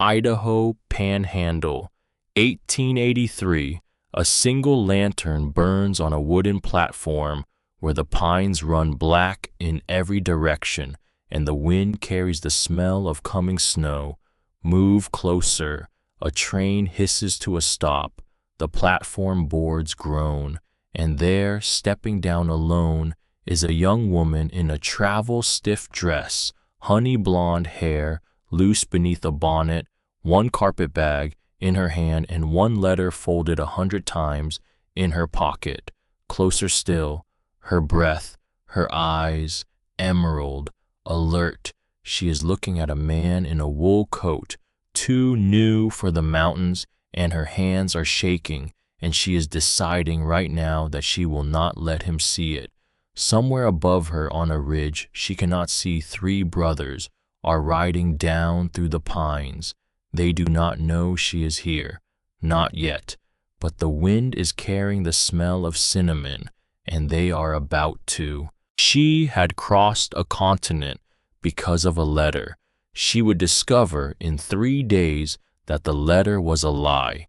Idaho Panhandle, 1883. A single lantern burns on a wooden platform where the pines run black in every direction and the wind carries the smell of coming snow. Move closer. A train hisses to a stop. The platform boards groan, and there, stepping down alone, is a young woman in a travel-stiff dress, honey blonde hair loose beneath a bonnet, one carpet bag in her hand and one letter folded 100 times in her pocket. Closer still, her breath, her eyes, emerald, alert. She is looking at a man in a wool coat, too new for the mountains, and her hands are shaking, and she is deciding right now that she will not let him see it. Somewhere above her on a ridge she cannot see 3 brothers are riding down through the pines. They do not know she is here, not yet, but the wind is carrying the smell of cinnamon, and they are about to. She had crossed a continent because of a letter. She would discover in 3 days that the letter was a lie.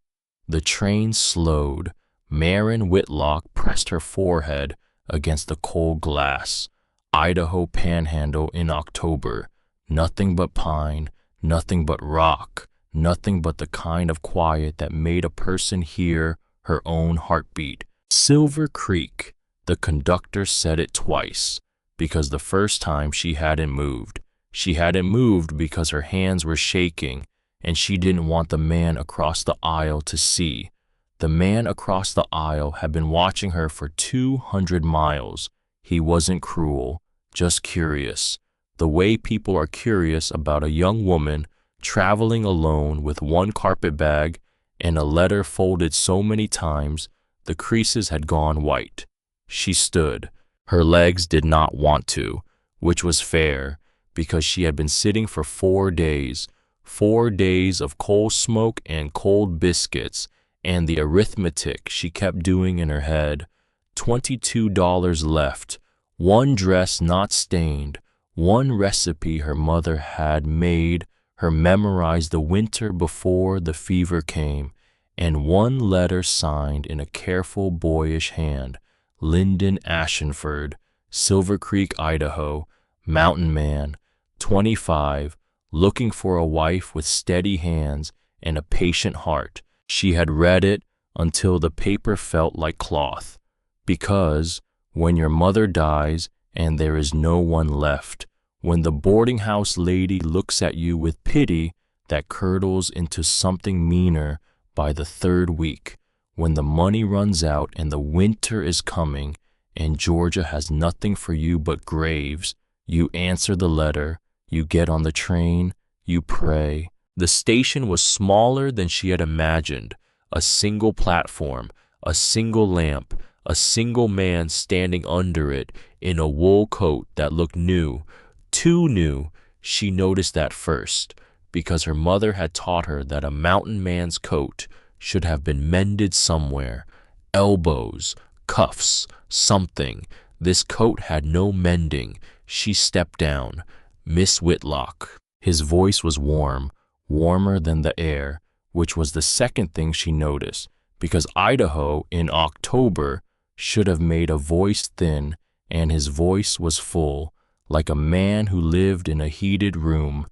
The train slowed. Marin Whitlock pressed her forehead against the cold glass. Idaho Panhandle in October. Nothing but pine, nothing but rock, nothing but the kind of quiet that made a person hear her own heartbeat. Silver Creek. The conductor said it twice, because the first time she hadn't moved. She hadn't moved because her hands were shaking, and she didn't want the man across the aisle to see. The man across the aisle had been watching her for 200 miles. He wasn't cruel, just curious. The way people are curious about a young woman traveling alone with one carpet bag and a letter folded so many times the creases had gone white. She stood. Her legs did not want to, which was fair, because she had been sitting for 4 days. 4 days of coal smoke and cold biscuits, and the arithmetic she kept doing in her head. $22 left, one dress not stained, one recipe her mother had made her memorize the winter before the fever came, and one letter signed in a careful boyish hand. Lyndon Ashenford, Silver Creek, Idaho, mountain man, 25, looking for a wife with steady hands and a patient heart. She had read it until the paper felt like cloth. Because when your mother dies and there is no one left, when the boarding house lady looks at you with pity that curdles into something meaner by the 3rd week, when the money runs out and the winter is coming and Georgia has nothing for you but graves, you answer the letter, you get on the train, you pray. The station was smaller than she had imagined. A single platform, a single lamp, a single man standing under it in a wool coat that looked new, too new. She noticed that first, because her mother had taught her that a mountain man's coat should have been mended somewhere. Elbows, cuffs, something. This coat had no mending. She stepped down. Miss Whitlock. His voice was warm, warmer than the air, which was the second thing she noticed, because Idaho in October should have made a voice thin, and his voice was full, like a man who lived in a heated room.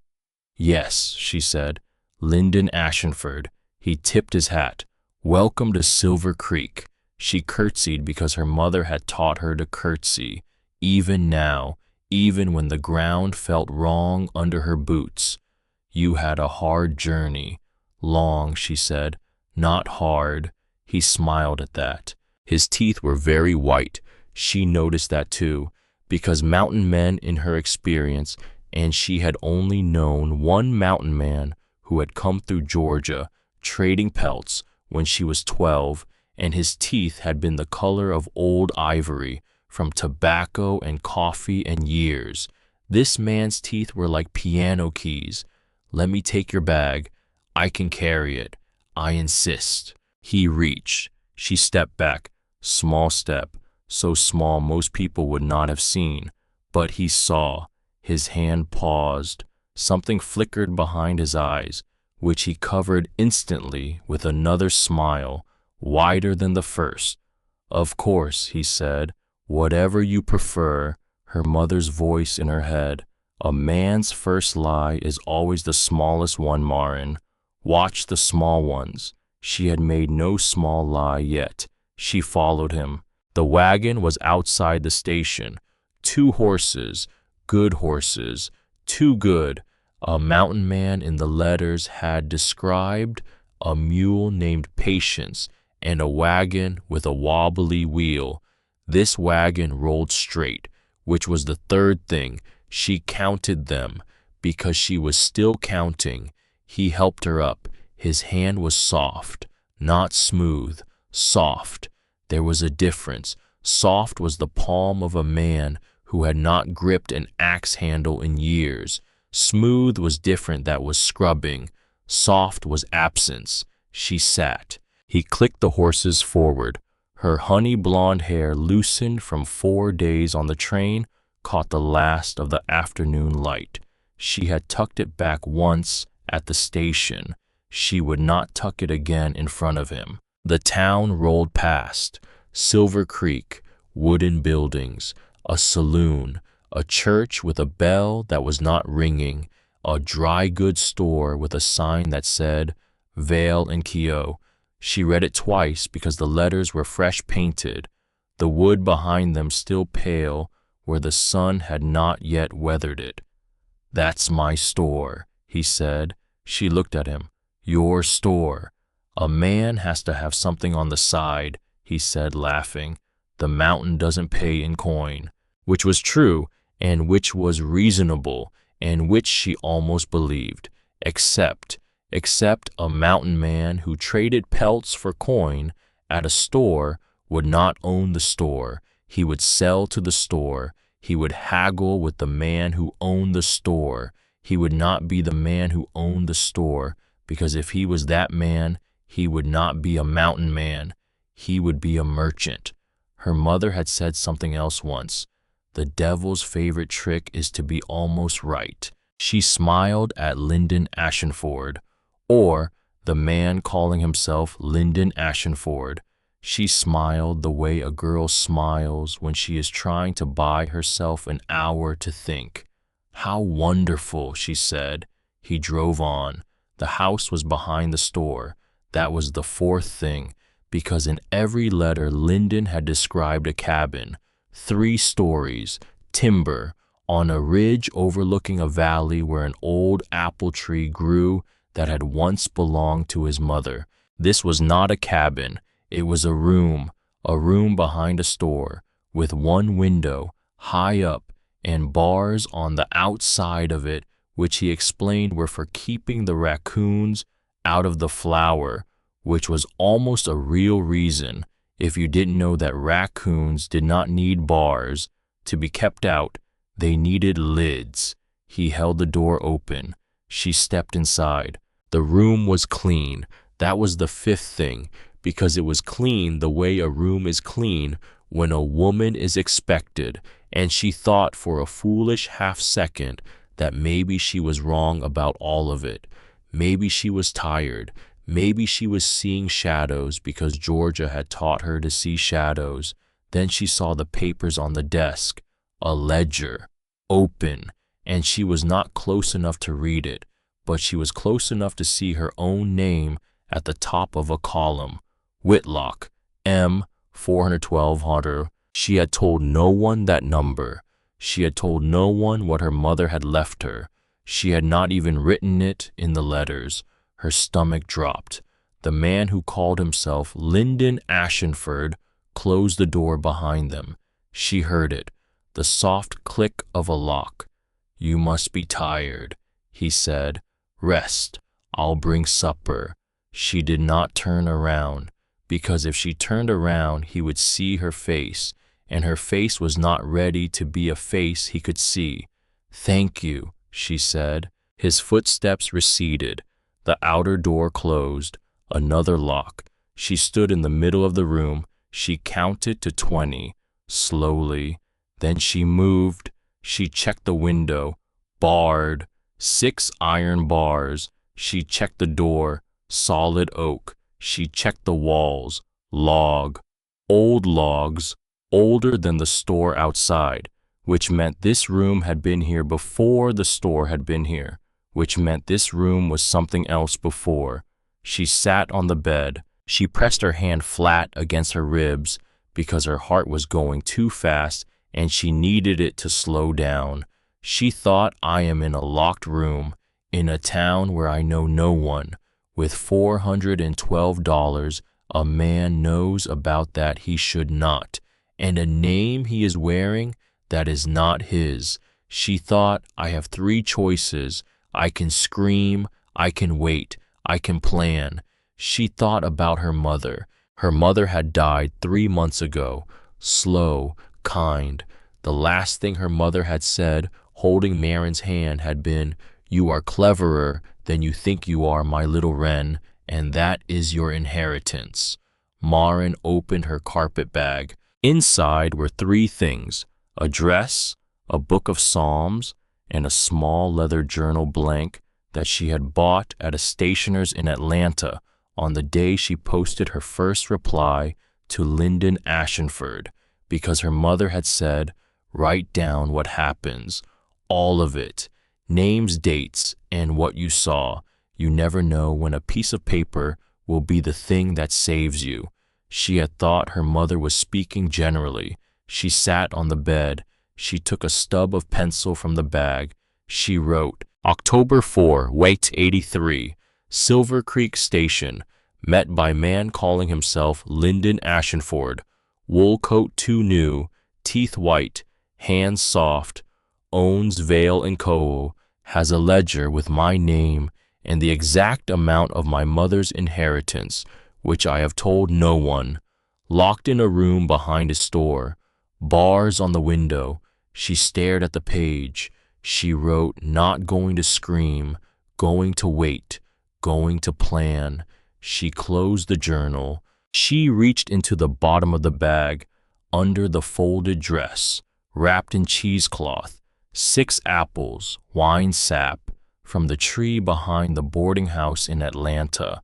Yes, she said, Lyndon Ashenford. He tipped his hat. Welcome to Silver Creek. She curtsied because her mother had taught her to curtsy, even now, even when the ground felt wrong under her boots. You had a hard journey. Long, she said, not hard. He smiled at that. His teeth were very white. She noticed that too, because mountain men in her experience, and she had only known one mountain man who had come through Georgia, trading pelts when she was 12, and his teeth had been the color of old ivory from tobacco and coffee and years. This man's teeth were like piano keys. Let me take your bag. I can carry it. I insist. He reached. She stepped back. Small step, so small most people would not have seen. But he saw. His hand paused. Something flickered behind his eyes. which he covered instantly with another smile, wider than the first. "Of course," he said, "whatever you prefer," her mother's voice in her head. "A man's first lie is always the smallest one, Marin. Watch the small ones." She had made no small lie yet. She followed him. The wagon was outside the station. 2 horses, good horses, too good. A mountain man in the letters had described a mule named Patience and a wagon with a wobbly wheel. This wagon rolled straight, which was the third thing. She counted them because she was still counting. He helped her up. His hand was soft, not smooth, soft. There was a difference. Soft was the palm of a man who had not gripped an axe handle in years. Smooth was different, that was scrubbing. Soft was absence. She sat. He clicked the horses forward. Her honey blonde hair, loosened from 4 days on the train, caught the last of the afternoon light. She had tucked it back once at the station. She would not tuck it again in front of him. The town rolled past. Silver Creek, wooden buildings, a saloon, a church with a bell that was not ringing, a dry goods store with a sign that said Vale and Keogh. She read it twice because the letters were fresh painted, the wood behind them still pale where the sun had not yet weathered it. "That's my store," he said. She looked at him. "Your store. A man has to have something on the side," he said, laughing. "The mountain doesn't pay in coin," which was true, and which was reasonable, and which she almost believed, except a mountain man who traded pelts for coin at a store would not own the store. He would sell to the store. He would haggle with the man who owned the store. He would not be the man who owned the store, because if he was that man, he would not be a mountain man. He would be a merchant. Her mother had said something else once. The devil's favorite trick is to be almost right. She smiled at Lyndon Ashenford, or the man calling himself Lyndon Ashenford. She smiled the way a girl smiles when she is trying to buy herself an hour to think. "How wonderful," she said. He drove on. The house was behind the store. That was the fourth thing, because in every letter Lyndon had described a cabin, 3 stories, timber, on a ridge overlooking a valley where an old apple tree grew that had once belonged to his mother. This was not a cabin. It was a room behind a store, with 1 window, high up, and bars on the outside of it, which he explained were for keeping the raccoons out of the flour, which was almost a real reason if you didn't know that raccoons did not need bars to be kept out. They needed lids. He held the door open. She stepped inside. The room was clean. That was the 5th thing, because it was clean the way a room is clean when a woman is expected, and she thought for a foolish half-second that maybe she was wrong about all of it. Maybe she was tired. Maybe she was seeing shadows because Georgia had taught her to see shadows. Then she saw the papers on the desk, a ledger, open, and she was not close enough to read it, but she was close enough to see her own name at the top of a column. Whitlock, M. 41200. She had told no one that number. She had told no one what her mother had left her. She had not even written it in the letters. Her stomach dropped. The man who called himself Lyndon Ashenford closed the door behind them. She heard it, the soft click of a lock. "You must be tired," he said. "Rest. I'll bring supper." She did not turn around, because if she turned around he would see her face, and her face was not ready to be a face he could see. "Thank you," she said. His footsteps receded. The outer door closed. Another lock. She stood in the middle of the room. She counted to 20, slowly. Then she moved. She checked the window. Barred. 6 iron bars. She checked the door, solid oak. She checked the walls, log, old logs, older than the store outside, which meant this room had been here before the store had been here, which meant this room was something else before. She sat on the bed. She pressed her hand flat against her ribs because her heart was going too fast and she needed it to slow down. She thought, I am in a locked room, in a town where I know no one. With $412, a man knows about that he should not, and a name he is wearing that is not his. She thought, I have three choices. I can scream, I can wait, I can plan. She thought about her mother. Her mother had died 3 months ago, slow, kind. The last thing her mother had said, holding Marin's hand, had been, "You are cleverer than you think you are, my little wren, and that is your inheritance." Marin opened her carpet bag. Inside were 3 things: a dress, a book of Psalms, and a small leather journal blank that she had bought at a stationer's in Atlanta on the day she posted her first reply to Lyndon Ashenford, because her mother had said, write down what happens, all of it, names, dates, and what you saw. You never know when a piece of paper will be the thing that saves you. She had thought her mother was speaking generally. She sat on the bed. She took a stub of pencil from the bag. She wrote, October 4, Wait 83, Silver Creek Station, met by man calling himself Lyndon Ashenford, wool coat too new, teeth white, hands soft, owns Vale and Co., has a ledger with my name and the exact amount of my mother's inheritance, which I have told no one, locked in a room behind a store, bars on the window. She stared at the page. She wrote, not going to scream, going to wait, going to plan. She closed the journal. She reached into the bottom of the bag, under the folded dress, wrapped in cheesecloth, 6 apples, wine sap, from the tree behind the boarding house in Atlanta,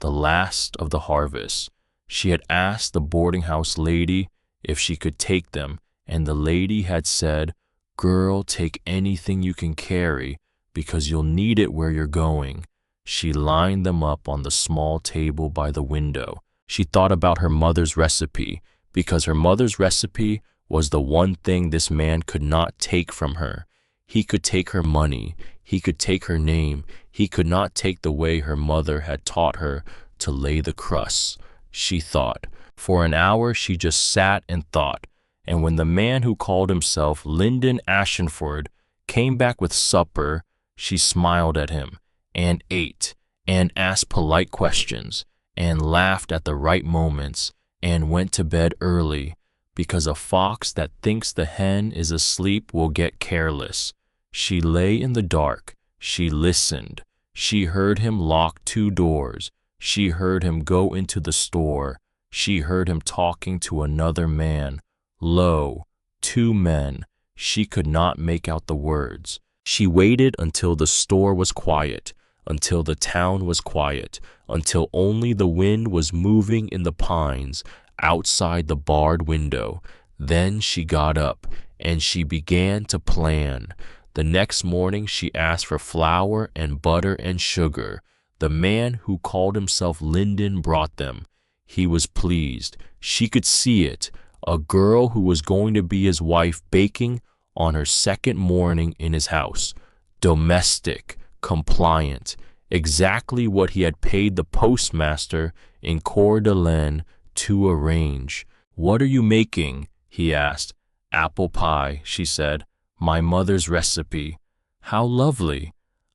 the last of the harvest. She had asked the boarding house lady if she could take them, and the lady had said, girl, take anything you can carry, because you'll need it where you're going. She lined them up on the small table by the window. She thought about her mother's recipe, because her mother's recipe was the one thing this man could not take from her. He could take her money. He could take her name. He could not take the way her mother had taught her to lay the crusts. She thought. For an hour she just sat and thought, and when the man who called himself Lyndon Ashenford came back with supper, she smiled at him, and ate, and asked polite questions, and laughed at the right moments, and went to bed early, because a fox that thinks the hen is asleep will get careless. She lay in the dark. She listened. She heard him lock 2 doors. She heard him go into the store. She heard him talking to another man. Low, 2 men. She could not make out the words. She waited until the store was quiet, until the town was quiet, until only the wind was moving in the pines outside the barred window. Then she got up, and she began to plan. The next morning she asked for flour and butter and sugar. The man who called himself Lyndon brought them. He was pleased. She could see it. A girl who was going to be his wife baking on her second morning in his house. Domestic, compliant, exactly what he had paid the postmaster in Coeur d'Alene to arrange. What are you making? He asked. Apple pie, she said. My mother's recipe. How lovely.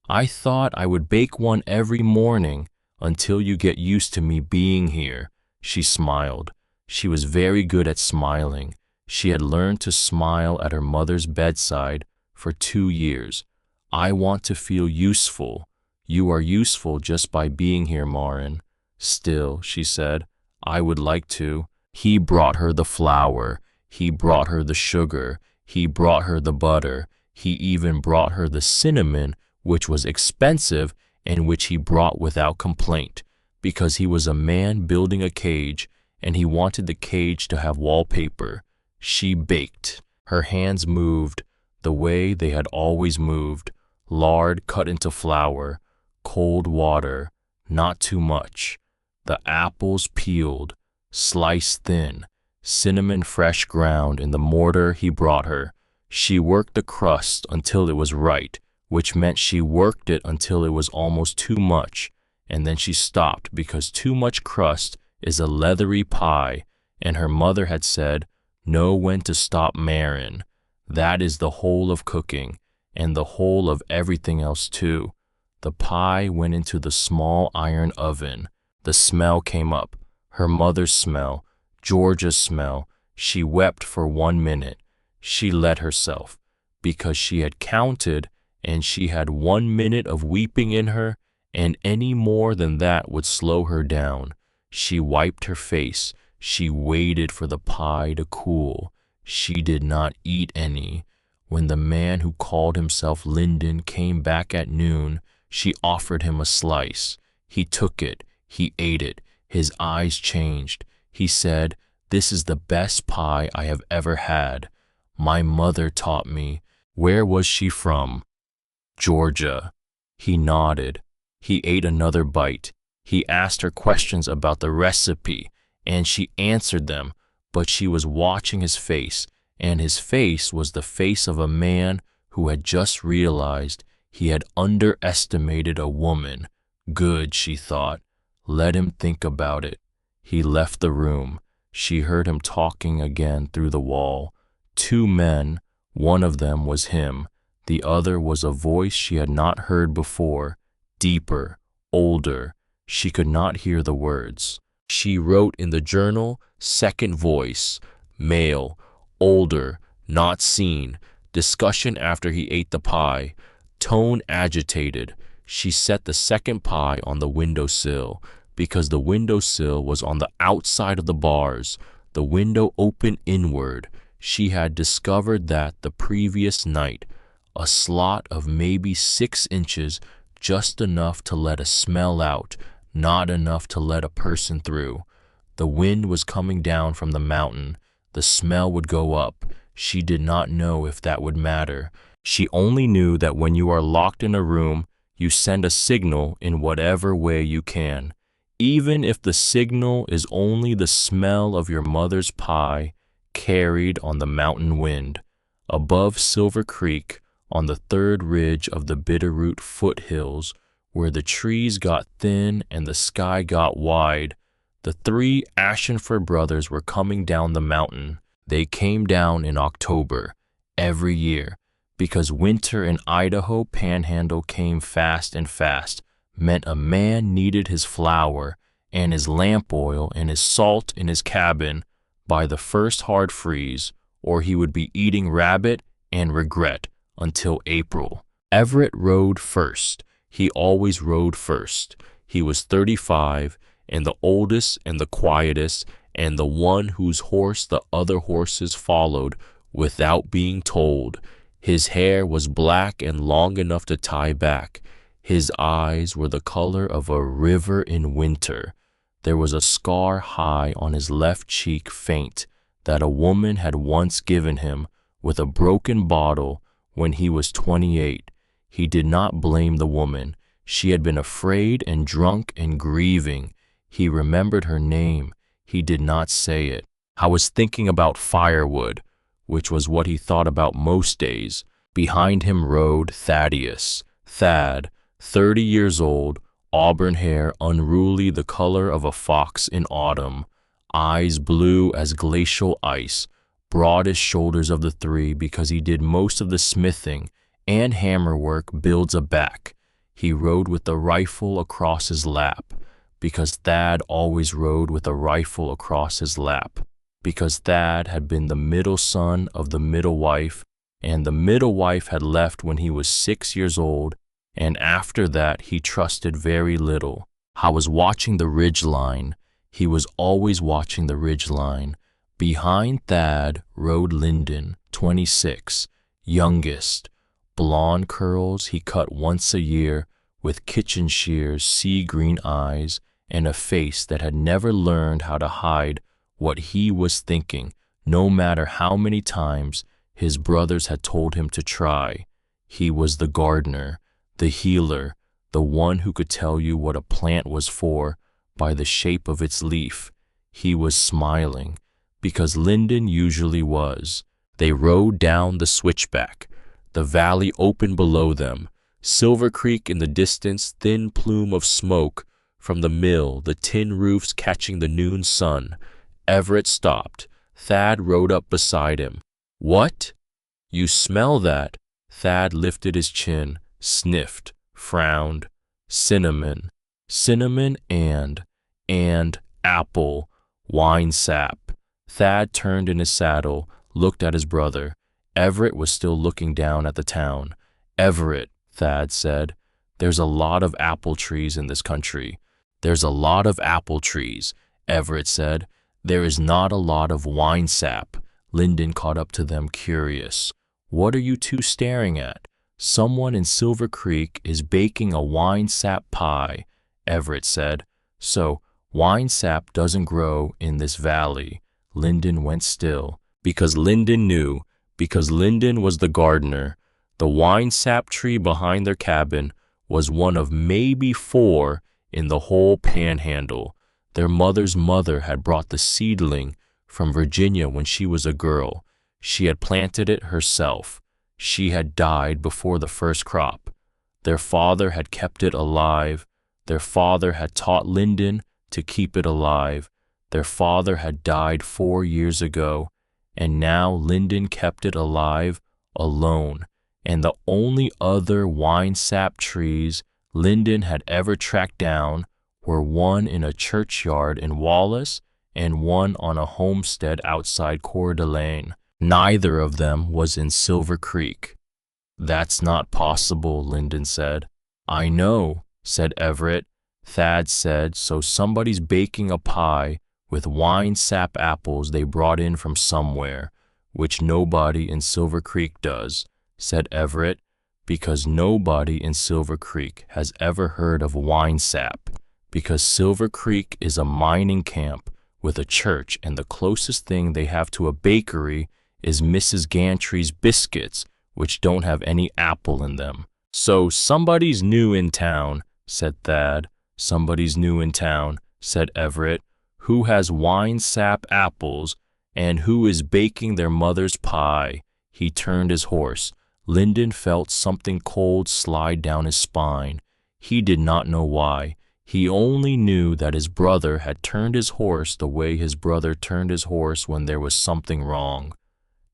I thought I would bake one every morning until you get used to me being here. She smiled. She was very good at smiling. She had learned to smile at her mother's bedside for 2 years. I want to feel useful. You are useful just by being here, Marin. Still, she said, I would like to. He brought her the flour. He brought her the sugar. He brought her the butter. He even brought her the cinnamon, which was expensive, and which he brought without complaint, because he was a man building a cage, and he wanted the cage to have wallpaper. She baked. Her hands moved the way they had always moved, lard cut into flour, cold water, not too much. The apples peeled, sliced thin, cinnamon fresh ground in the mortar he brought her. She worked the crust until it was right, which meant she worked it until it was almost too much, and then she stopped because too much crust is a leathery pie, and her mother had said, know when to stop marrin'. That is the whole of cooking, and the whole of everything else too. The pie went into the small iron oven. The smell came up, her mother's smell, Georgia's smell. She wept for 1 minute. She let herself, because she had counted, and she had 1 minute of weeping in her, and any more than that would slow her down. She wiped her face. She waited for the pie to cool. She did not eat any. When the man who called himself Lyndon came back at noon, she offered him a slice. He took it. He ate it. His eyes changed. He said, this is the best pie I have ever had. My mother taught me. Where was she from? Georgia. He nodded. He ate another bite. He asked her questions about the recipe, and she answered them, but she was watching his face, and his face was the face of a man who had just realized he had underestimated a woman. Good, she thought. Let him think about it. He left the room. She heard him talking again through the wall. 2 men, one of them was him. The other was a voice she had not heard before, deeper, older. She could not hear the words. She wrote in the journal, second voice, male, older, not seen, discussion after he ate the pie, tone agitated. She set the second pie on the windowsill, because the windowsill was on the outside of the bars, the window open inward. She had discovered that the previous night, a slot of maybe 6 inches, just enough to let a smell out, not enough to let a person through. The wind was coming down from the mountain. The smell would go up. She did not know if that would matter. She only knew that when you are locked in a room, you send a signal in whatever way you can. Even if the signal is only the smell of your mother's pie carried on the mountain wind. Above Silver Creek, on the 3rd ridge of the Bitterroot foothills, where the trees got thin and the sky got wide, the 3 Ashenford brothers were coming down the mountain. They came down in October, every year, because winter in Idaho Panhandle came fast and fast, meant a man needed his flour and his lamp oil and his salt in his cabin by the first hard freeze, or he would be eating rabbit and regret until April. Everett rode first. He always rode first. He was 35, and the oldest and the quietest, and the one whose horse the other horses followed without being told. His hair was black and long enough to tie back. His eyes were the color of a river in winter. There was a scar high on his left cheek, faint, that a woman had once given him with a broken bottle when he was 28. He did not blame the woman. She had been afraid and drunk and grieving. He remembered her name. He did not say it. I was thinking about firewood, which was what he thought about most days. Behind him rode Thaddeus. Thad, 30 years old, auburn hair unruly the color of a fox in autumn, eyes blue as glacial ice, broadest shoulders of the 3 because he did most of the smithing and hammer work builds a back. He rode with the rifle across his lap, because Thad always rode with a rifle across his lap, because Thad had been the middle son of the middle wife, and the middle wife had left when he was 6 years old, and after that he trusted very little. I was watching the ridge line. He was always watching the ridge line. Behind Thad rode Lyndon, 26, youngest. Blonde curls he cut once a year, with kitchen shears, sea-green eyes, and a face that had never learned how to hide what he was thinking, no matter how many times his brothers had told him to try. He was the gardener, the healer, the one who could tell you what a plant was for by the shape of its leaf. He was smiling, because Lyndon usually was. They rode down the switchback. The valley opened below them. Silver Creek in the distance, thin plume of smoke from the mill, the tin roofs catching the noon sun. Everett stopped. Thad rode up beside him. "What? You smell that?" Thad lifted his chin, sniffed, frowned. "Cinnamon. Cinnamon and apple. Wine sap." Thad turned in his saddle, looked at his brother. Everett was still looking down at the town. "Everett," Thad said, "there's a lot of apple trees in this country." "There's a lot of apple trees," Everett said. "There is not a lot of wine sap." Lyndon caught up to them, curious. "What are you two staring at?" "Someone in Silver Creek is baking a wine sap pie," Everett said. "So, wine sap doesn't grow in this valley." Lyndon went still, because Lyndon knew, because Lyndon was the gardener. The wine sap tree behind their cabin was one of maybe 4 in the whole panhandle. Their mother's mother had brought the seedling from Virginia when she was a girl. She had planted it herself. She had died before the first crop. Their father had kept it alive. Their father had taught Lyndon to keep it alive. Their father had died 4 years ago, and now Lyndon kept it alive alone. And the only other wine sap trees Lyndon had ever tracked down were one in a churchyard in Wallace and one on a homestead outside Coeur d'Alene. Neither of them was in Silver Creek. "That's not possible," Lyndon said. "I know," said Everett. Thad said, "So somebody's baking a pie with wine sap apples they brought in from somewhere, which nobody in Silver Creek does," said Everett, "because nobody in Silver Creek has ever heard of wine sap, because Silver Creek is a mining camp with a church, and the closest thing they have to a bakery is Mrs. Gantry's biscuits, which don't have any apple in them." "So somebody's new in town," said Thad. "Somebody's new in town," said Everett. "Who has wine sap apples, and who is baking their mother's pie." He turned his horse. Lyndon felt something cold slide down his spine. He did not know why. He only knew that his brother had turned his horse the way his brother turned his horse when there was something wrong.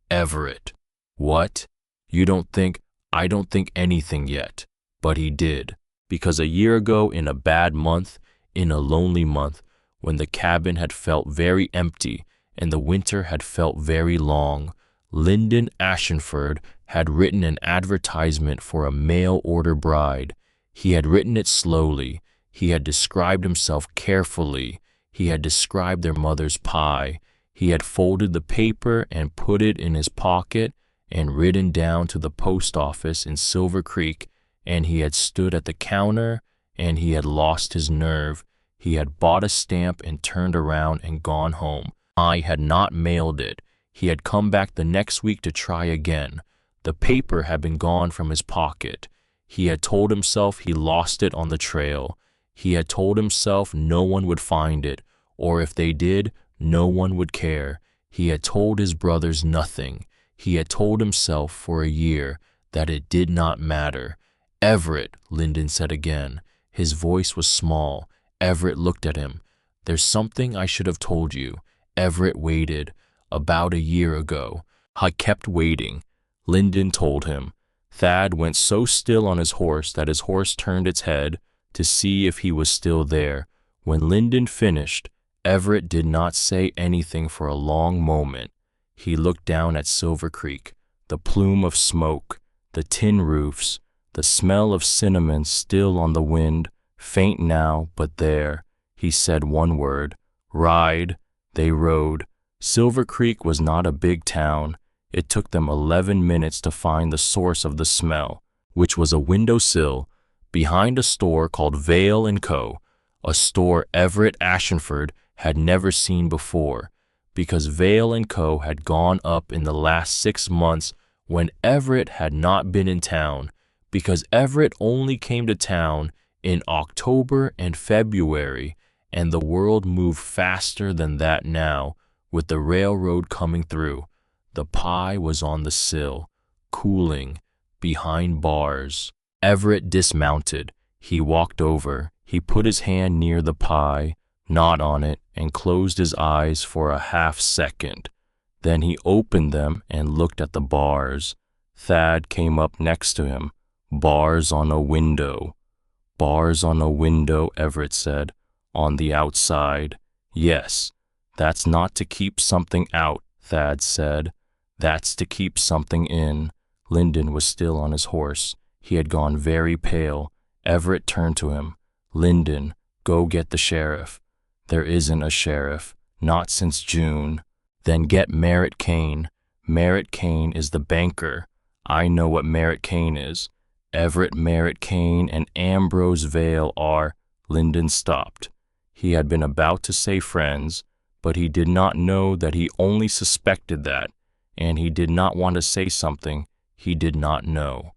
"Everett." "What? You don't think—" "I don't think anything yet." But he did. Because a year ago, in a bad month, in a lonely month, when the cabin had felt very empty and the winter had felt very long, Lyndon Ashenford had written an advertisement for a mail-order bride. He had written it slowly. He had described himself carefully. He had described their mother's pie. He had folded the paper and put it in his pocket and ridden down to the post office in Silver Creek, and he had stood at the counter, and he had lost his nerve. He had bought a stamp and turned around and gone home. I had not mailed it. He had come back the next week to try again. The paper had been gone from his pocket. He had told himself he lost it on the trail. He had told himself no one would find it, or if they did, no one would care. He had told his brothers nothing. He had told himself for a year that it did not matter. "Everett," Lyndon said again. His voice was small. Everett looked at him. "There's something I should have told you." Everett waited. "About a year ago." "I kept waiting," Lyndon told him. Thad went so still on his horse that his horse turned its head to see if he was still there. When Lyndon finished, Everett did not say anything for a long moment. He looked down at Silver Creek, the plume of smoke, the tin roofs, the smell of cinnamon still on the wind, faint now, but there. He said one word, "Ride." They rode. Silver Creek was not a big town. It took them 11 minutes to find the source of the smell, which was a windowsill behind a store called Vale & Co., a store Everett Ashenford had never seen before, because Vale & Co. had gone up in the last 6 months when Everett had not been in town, because Everett only came to town in October and February, and the world moved faster than that now, with the railroad coming through. The pie was on the sill, cooling, behind bars. Everett dismounted. He walked over. He put his hand near the pie, gnawed on it, and closed his eyes for a half-second. Then he opened them and looked at the bars. Thad came up next to him. Bars on a window. Bars on a window, Everett said. On the outside. Yes, that's not to keep something out, Thad said. That's to keep something in. Lyndon was still on his horse. He had gone very pale. Everett turned to him. Lyndon, go get the sheriff. There isn't a sheriff. Not since June. Then get Merritt Kane. Merritt Kane is the banker. I know what Merritt Kane is. Everett Merritt Kane and Ambrose Vale are— Lyndon stopped. He had been about to say friends, but he did not know that he only suspected that, and he did not want to say something he did not know.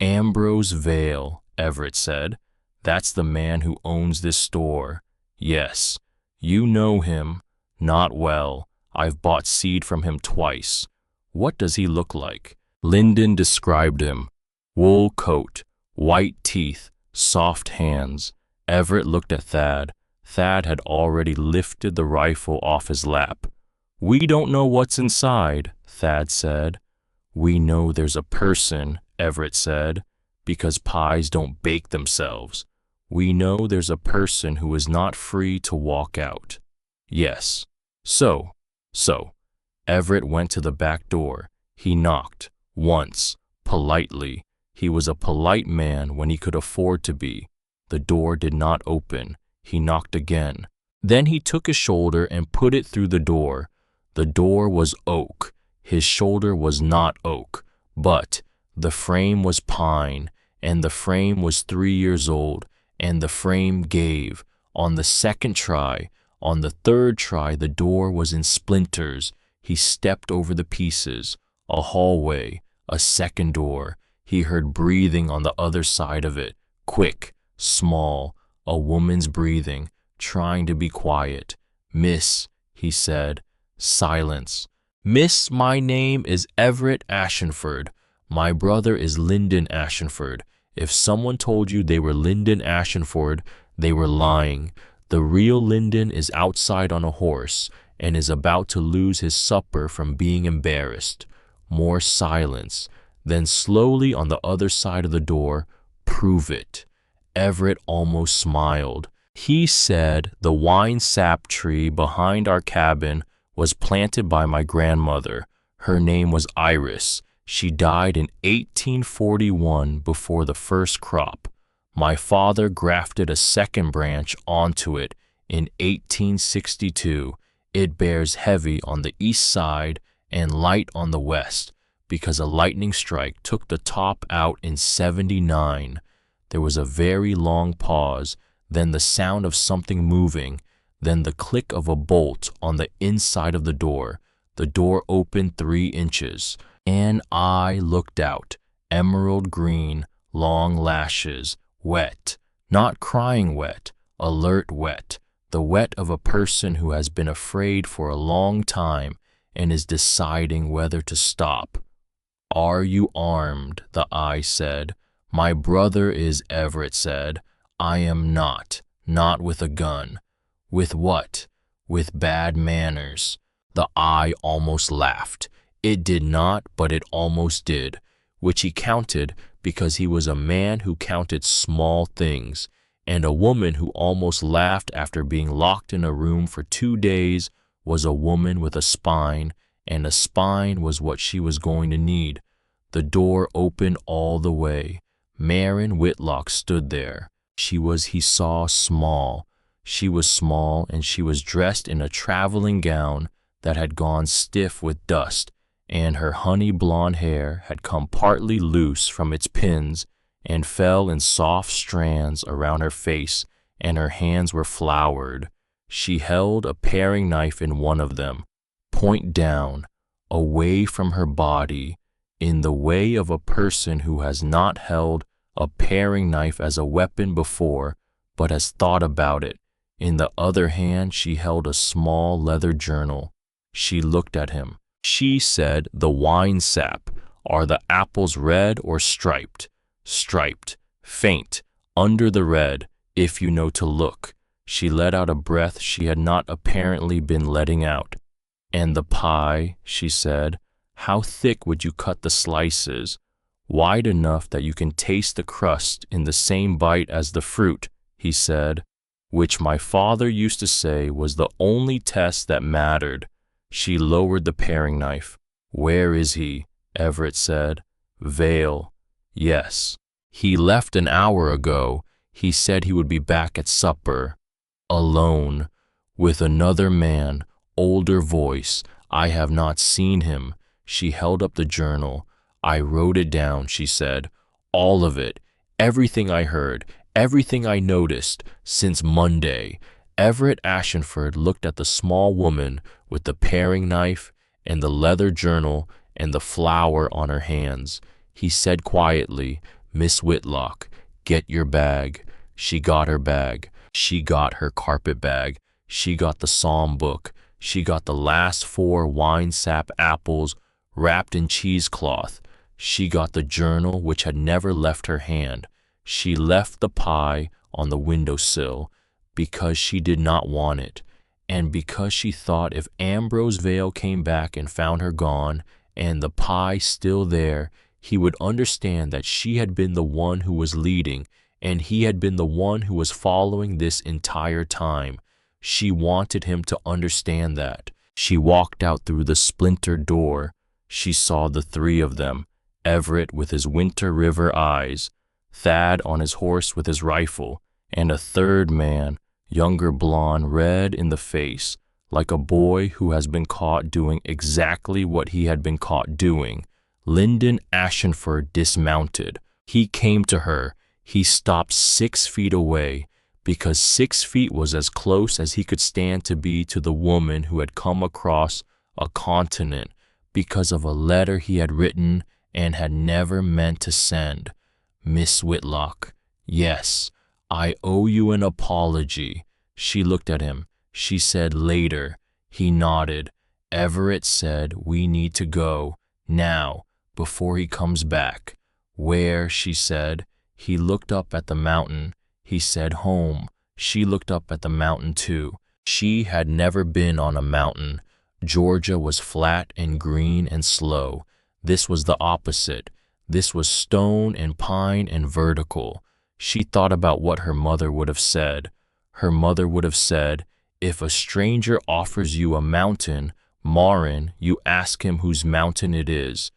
Ambrose Vale, Everett said. That's the man who owns this store. Yes, you know him. Not well. I've bought seed from him twice. What does he look like? Lyndon described him. Wool coat, white teeth, soft hands. Everett looked at Thad. Thad had already lifted the rifle off his lap. We don't know what's inside, Thad said. We know there's a person, Everett said, because pies don't bake themselves. We know there's a person who is not free to walk out. Yes. So. Everett went to the back door. He knocked. Once. Politely. He was a polite man when he could afford to be. The door did not open. He knocked again. Then he took his shoulder and put it through the door. The door was oak. His shoulder was not oak, but the frame was pine, and the frame was 3 years old, and the frame gave. On the second try, on the third try, the door was in splinters. He stepped over the pieces. A hallway, a second door. He heard breathing on the other side of it. Quick, small, a woman's breathing, trying to be quiet. Miss, he said. Silence. Miss, my name is Everett Ashenford. My brother is Lyndon Ashenford. If someone told you they were Lyndon Ashenford, they were lying. The real Lyndon is outside on a horse and is about to lose his supper from being embarrassed. More silence. Then slowly on the other side of the door, prove it. Everett almost smiled. He said the wine sap tree behind our cabin was planted by my grandmother. Her name was Iris. She died in 1841 before the first crop. My father grafted a second branch onto it in 1862. It bears heavy on the east side and light on the west because a lightning strike took the top out in 79. There was a very long pause, then the sound of something moving, then the click of a bolt on the inside of the door. The door opened 3 inches, and I looked out. Emerald green, long lashes, wet, not crying wet, alert wet, the wet of a person who has been afraid for a long time and is deciding whether to stop. Are you armed? The eye said. My brother is, Everett said. I am not with a gun. With what? With bad manners. The eye almost laughed. It did not, but it almost did, which he counted because he was a man who counted small things, and a woman who almost laughed after being locked in a room for 2 days was a woman with a spine, and a spine was what she was going to need. The door opened all the way. Marin Whitlock stood there. He saw small. She was small, and she was dressed in a traveling gown that had gone stiff with dust, and her honey blonde hair had come partly loose from its pins, and fell in soft strands around her face, and her hands were floured. She held a paring knife in one of them, point down, away from her body, in the way of a person who has not held a paring knife as a weapon before, but has thought about it. In the other hand, she held a small leather journal. She looked at him. She said, "The wine sap. Are the apples red or striped?" "Striped. Faint. Under the red, if you know to look." She let out a breath she had not apparently been letting out. "And the pie," she said, "how thick would you cut the slices?" "Wide enough that you can taste the crust in the same bite as the fruit," he said, which my father used to say was the only test that mattered. She lowered the paring knife. "Where is he?" Everett said. "Vale." "Yes. He left an hour ago. He said he would be back at supper." "Alone. With another man, older voice. I have not seen him." She held up the journal. "I wrote it down," she said. "All of it. Everything I heard. Everything I noticed. Since Monday." Everett Ashenford looked at the small woman with the paring knife and the leather journal and the flour on her hands. He said quietly, "Miss Whitlock, get your bag." She got her bag. She got her carpet bag. She got the psalm book. She got the last 4 wine sap apples wrapped in cheesecloth. She got the journal which had never left her hand. She left the pie on the windowsill because she did not want it, and because she thought if Ambrose Vale came back and found her gone and the pie still there, he would understand that she had been the one who was leading, and he had been the one who was following this entire time. She wanted him to understand that. She walked out through the splintered door. She saw the 3 of them, Everett with his Winter River eyes, Thad on his horse with his rifle, and a third man, younger blonde, red in the face, like a boy who has been caught doing exactly what he had been caught doing. Lyndon Ashenford dismounted. He came to her. He stopped 6 feet away, because 6 feet was as close as he could stand to be to the woman who had come across a continent because of a letter he had written and had never meant to send. "Miss Whitlock, yes, I owe you an apology." She looked at him. She said, "Later." He nodded. Everett said, "We need to go, now, before he comes back." "Where?" she said. He looked up at the mountain. He said, "Home." She looked up at the mountain too. She had never been on a mountain. Georgia was flat and green and slow. This was the opposite. This was stone and pine and vertical. She thought about what her mother would have said. Her mother would have said, "If a stranger offers you a mountain, Marin, you ask him whose mountain it is."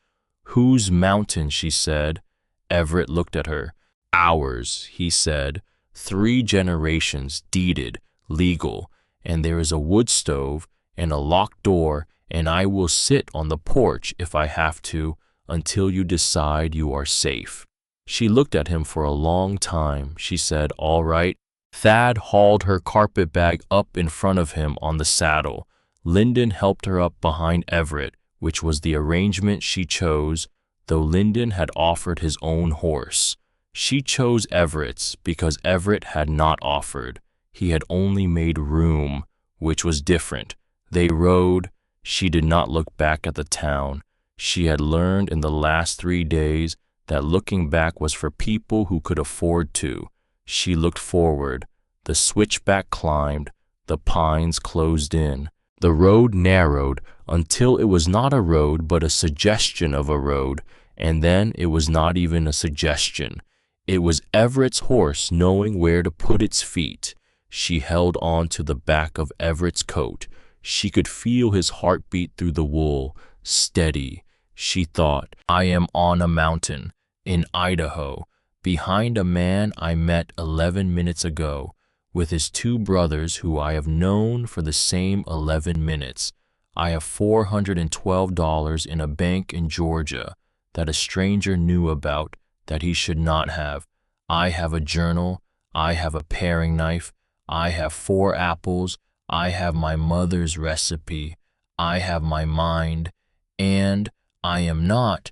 "Whose mountain?" she said. Everett looked at her. "Ours," he said. 3 generations, deeded, legal, and there is a wood stove and a locked door, and I will sit on the porch if I have to until you decide you are safe." She looked at him for a long time. She said, "All right." Thad hauled her carpet bag up in front of him on the saddle. Lyndon helped her up behind Everett, which was the arrangement she chose, though Lyndon had offered his own horse. She chose Everett's because Everett had not offered. He had only made room, which was different. They rode. She did not look back at the town. She had learned in the last 3 days that looking back was for people who could afford to. She looked forward. The switchback climbed. The pines closed in. The road narrowed until it was not a road but a suggestion of a road, and then it was not even a suggestion. It was Everett's horse knowing where to put its feet. She held on to the back of Everett's coat. She could feel his heartbeat through the wool, steady. She thought, "I am on a mountain, in Idaho, behind a man I met 11 minutes ago, with his 2 brothers who I have known for the same 11 minutes. I have $412 in a bank in Georgia that a stranger knew about that he should not have. I have a journal, I have a paring knife, I have 4 apples, I have my mother's recipe, I have my mind, and I am not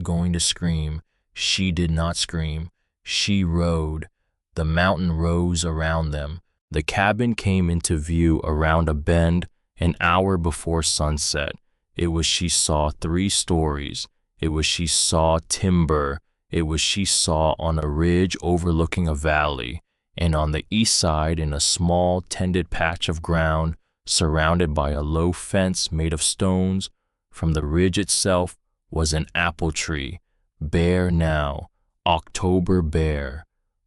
going to scream. She did not scream. She rode. The mountain rose around them. The cabin came into view around a bend an hour before sunset. It was she saw 3 stories. It was she saw timber. It was she saw on a ridge overlooking a valley, and on the east side in a small tended patch of ground surrounded by a low fence made of stones. From the ridge itself was an apple tree, bare now, October bare.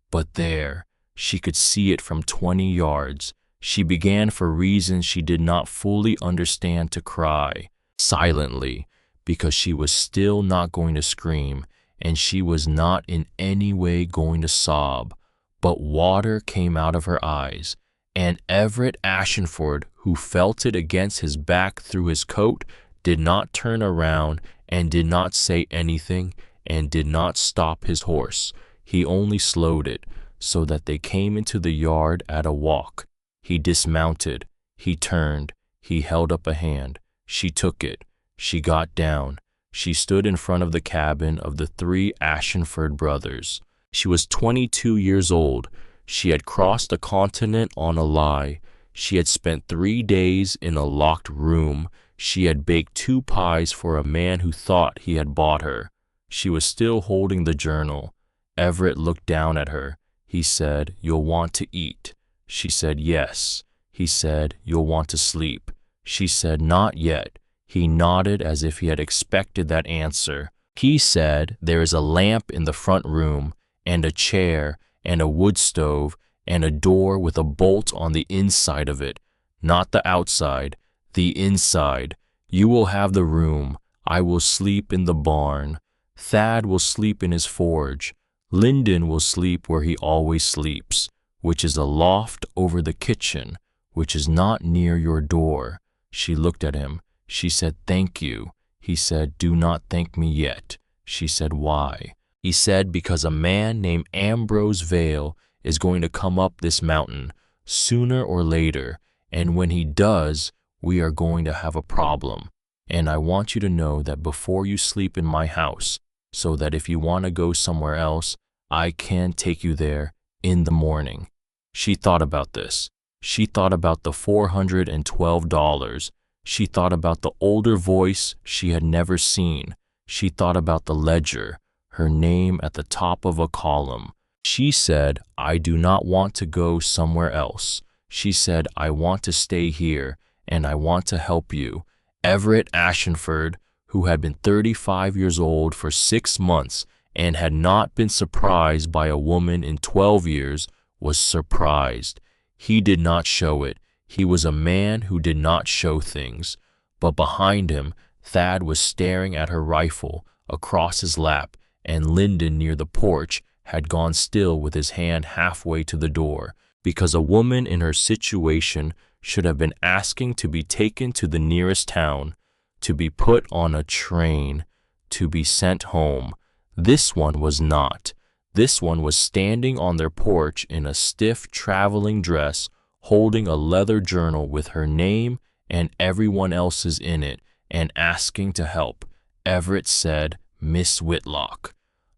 But there, she could see it from 20 yards. She began for reasons she did not fully understand to cry, silently, because she was still not going to scream, and she was not in any way going to sob. But water came out of her eyes, and Everett Ashenford, who felt it against his back through his coat, did not turn around and did not say anything and did not stop his horse. He only slowed it, so that they came into the yard at a walk. He dismounted. He turned. He held up a hand. She took it. She got down. She stood in front of the cabin of the 3 Ashenford brothers. She was 22 years old. She had crossed a continent on a lie. She had spent 3 days in a locked room. She had baked 2 pies for a man who thought he had bought her. She was still holding the journal. Everett looked down at her. He said, "You'll want to eat." She said, "Yes." He said, "You'll want to sleep." She said, "Not yet." He nodded as if he had expected that answer. He said, "There is a lamp in the front room, and a chair, and a wood stove, and a door with a bolt on the inside of it. Not the outside, the inside. You will have the room. I will sleep in the barn. Thad will sleep in his forge. Lyndon will sleep where he always sleeps, which is a loft over the kitchen, which is not near your door." She looked at him. She said, "Thank you." He said, "Do not thank me yet." She said, "Why?" He said, "Because a man named Ambrose Vale is going to come up this mountain, sooner or later, and when he does, we are going to have a problem. And I want you to know that before you sleep in my house, so that if you want to go somewhere else, I can take you there in the morning." She thought about this. She thought about the $412. She thought about the older voice she had never seen. She thought about the ledger, her name at the top of a column. She said, "I do not want to go somewhere else." She said, "I want to stay here, and I want to help you." Everett Ashenford, who had been 35 years old for 6 months and had not been surprised by a woman in 12 years, was surprised. He did not show it. He was a man who did not show things. But behind him, Thad was staring at her rifle across his lap, and Lyndon near the porch had gone still with his hand halfway to the door, because a woman in her situation should have been asking to be taken to the nearest town, to be put on a train, to be sent home. This one was not. This one was standing on their porch in a stiff traveling dress, holding a leather journal with her name and everyone else's in it, and asking to help. Everett said, "Miss Whitlock."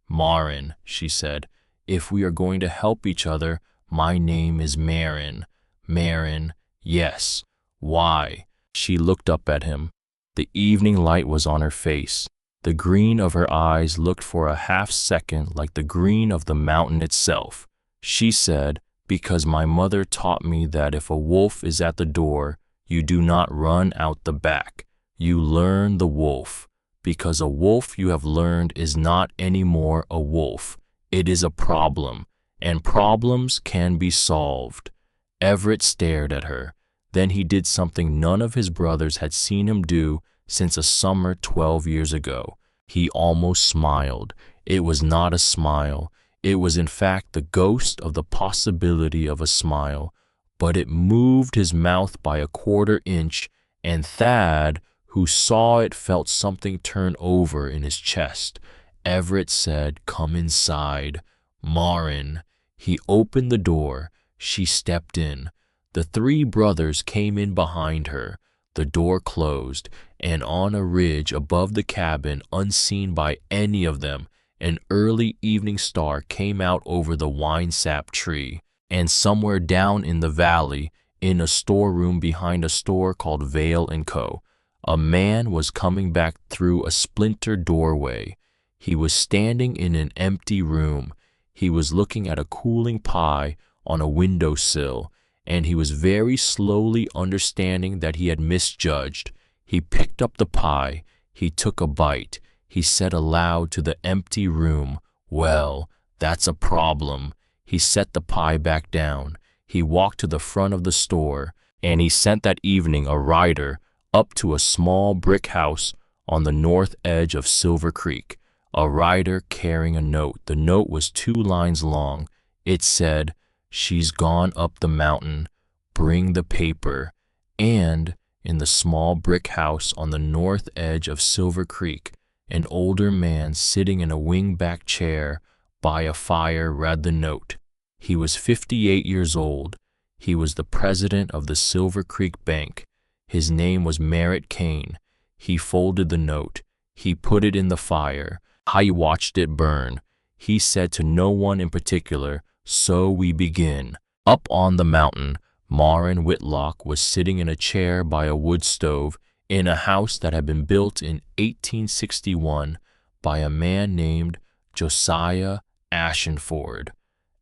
"Marin," she said. "If we are going to help each other, my name is Marin." "Marin, yes. Why?" She looked up at him. The evening light was on her face. The green of her eyes looked for a half-second like the green of the mountain itself. She said, "Because my mother taught me that if a wolf is at the door, you do not run out the back. You learn the wolf. Because a wolf you have learned is not anymore a wolf. It is a problem, and problems can be solved." Everett stared at her. Then he did something none of his brothers had seen him do since a summer 12 years ago. He almost smiled. It was not a smile. It was in fact the ghost of the possibility of a smile, but it moved his mouth by a quarter inch, and Thad, who saw it, felt something turn over in his chest. Everett said, "Come inside." Marin. He opened the door. She stepped in. The three brothers came in behind her. The door closed, and on a ridge above the cabin, unseen by any of them, an early evening star came out over the winesap tree. And somewhere down in the valley, in a storeroom behind a store called Vale & Co., a man was coming back through a splintered doorway. He was standing in an empty room. He was looking at a cooling pie on a windowsill, and he was very slowly understanding that he had misjudged. He picked up the pie. He took a bite. He said aloud to the empty room, "Well, that's a problem." He set the pie back down. He walked to the front of the store, and he sent that evening a rider up to a small brick house on the north edge of Silver Creek, a rider carrying a note. The note was 2 lines long. It said, "She's gone up the mountain. Bring the paper." And in the small brick house on the north edge of Silver Creek, an older man sitting in a wing-back chair by a fire read the note. He was 58 years old. He was the president of the Silver Creek Bank. His name was Merritt Kane. He folded the note. He put it in the fire. I watched it burn. He said to no one in particular, "So we begin." Up on the mountain, Marin Whitlock was sitting in a chair by a wood stove in a house that had been built in 1861 by a man named Josiah Ashenford.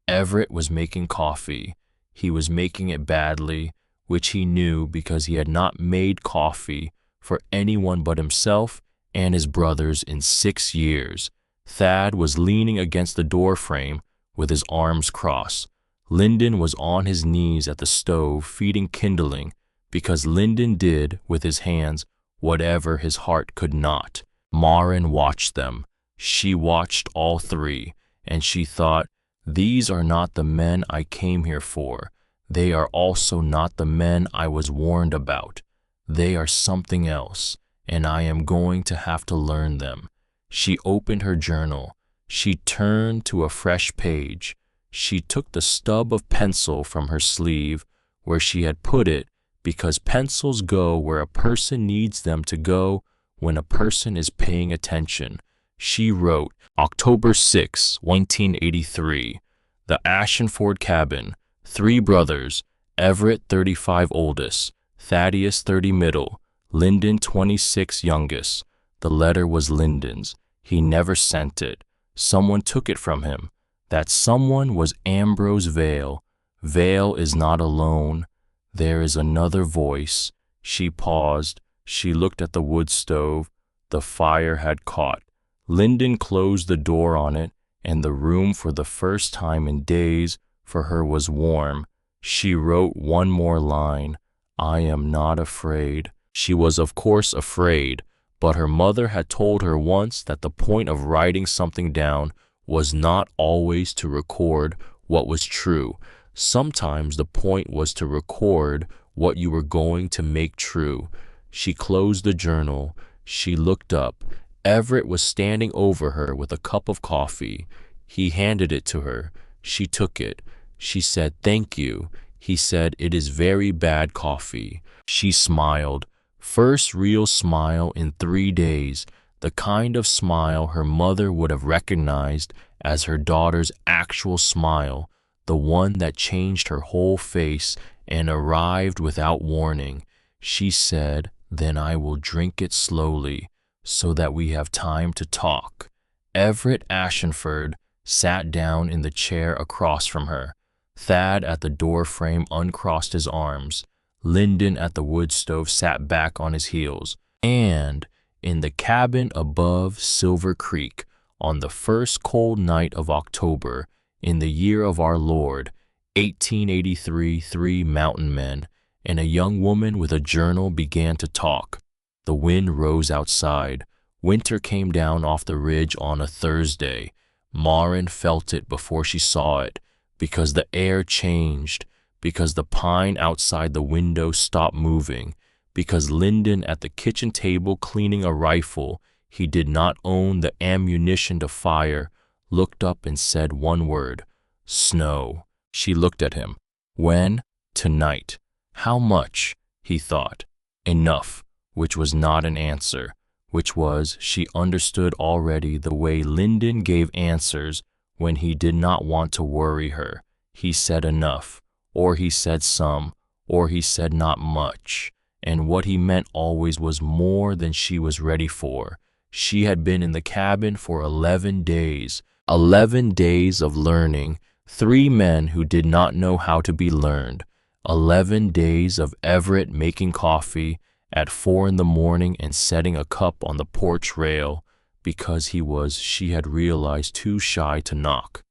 Everett was making coffee. He was making it badly, which he knew because he had not made coffee for anyone but himself and his brothers in 6 years. Thad was leaning against the doorframe with his arms crossed. Lyndon was on his knees at the stove feeding kindling because Lyndon did with his hands whatever his heart could not. Marin watched them. She watched all three, and she thought, "These are not the men I came here for. They are also not the men I was warned about. They are something else, and I am going to have to learn them." She opened her journal. She turned to a fresh page. She took the stub of pencil from her sleeve where she had put it because pencils go where a person needs them to go when a person is paying attention. She wrote, October 6, 1983, the Ashenford cabin, 3 brothers, Everett 35 oldest, Thaddeus 30 middle, Lyndon 26 youngest. The letter was Lyndon's. He never sent it. Someone took it from him. That someone was Ambrose Vale. Vale is not alone. There is another voice. She paused. She looked at the wood stove. The fire had caught. Lyndon closed the door on it, and the room for the first time in days for her was warm. She wrote one more line, "I am not afraid." She was of course afraid, but her mother had told her once that the point of writing something down was not always to record what was true. Sometimes the point was to record what you were going to make true. She closed the journal. She looked up. Everett was standing over her with a cup of coffee. He handed it to her. She took it. She said, "Thank you." He said, "It is very bad coffee." She smiled. First real smile in 3 days, the kind of smile her mother would have recognized as her daughter's actual smile, the one that changed her whole face and arrived without warning. She said, "Then I will drink it slowly, so that we have time to talk." Everett Ashenford sat down in the chair across from her. Thad at the door frame uncrossed his arms. Lyndon at the wood stove sat back on his heels. And in the cabin above Silver Creek, on the first cold night of October, in the year of our Lord, 1883, 3 mountain men and a young woman with a journal began to talk. The wind rose outside. Winter came down off the ridge on a Thursday. Marin felt it before she saw it, because the air changed, because the pine outside the window stopped moving, because Lyndon at the kitchen table cleaning a rifle, he did not own the ammunition to fire, looked up and said one word, "Snow." She looked at him. "When?" "Tonight." "How much?" He thought. "Enough," which was not an answer, which was she understood already the way Lyndon gave answers when he did not want to worry her. He said enough, or he said some, or he said not much, and what he meant always was more than she was ready for. She had been in the cabin for 11 days, 11 days of learning, 3 men who did not know how to be learned, 11 days of Everett making coffee at 4 in the morning and setting a cup on the porch rail because she had realized, too shy to knock.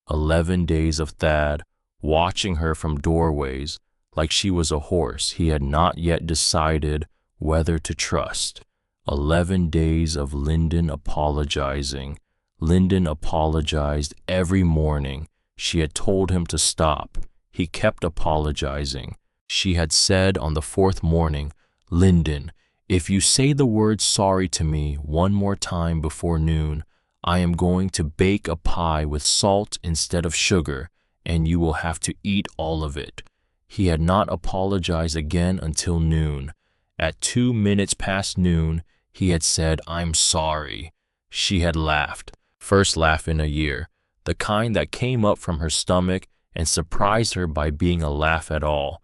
11 days of Thad watching her from doorways like she was a horse he had not yet decided whether to trust. 11 days of Lyndon apologizing. Lyndon apologized every morning. She had told him to stop. He kept apologizing. She had said on the 4th morning, "Lyndon, if you say the word sorry to me one more time before noon, I am going to bake a pie with salt instead of sugar, and you will have to eat all of it." He had not apologized again until noon. At 2 minutes past noon, he had said, "I'm sorry." She had laughed, first laugh in a year, the kind that came up from her stomach and surprised her by being a laugh at all.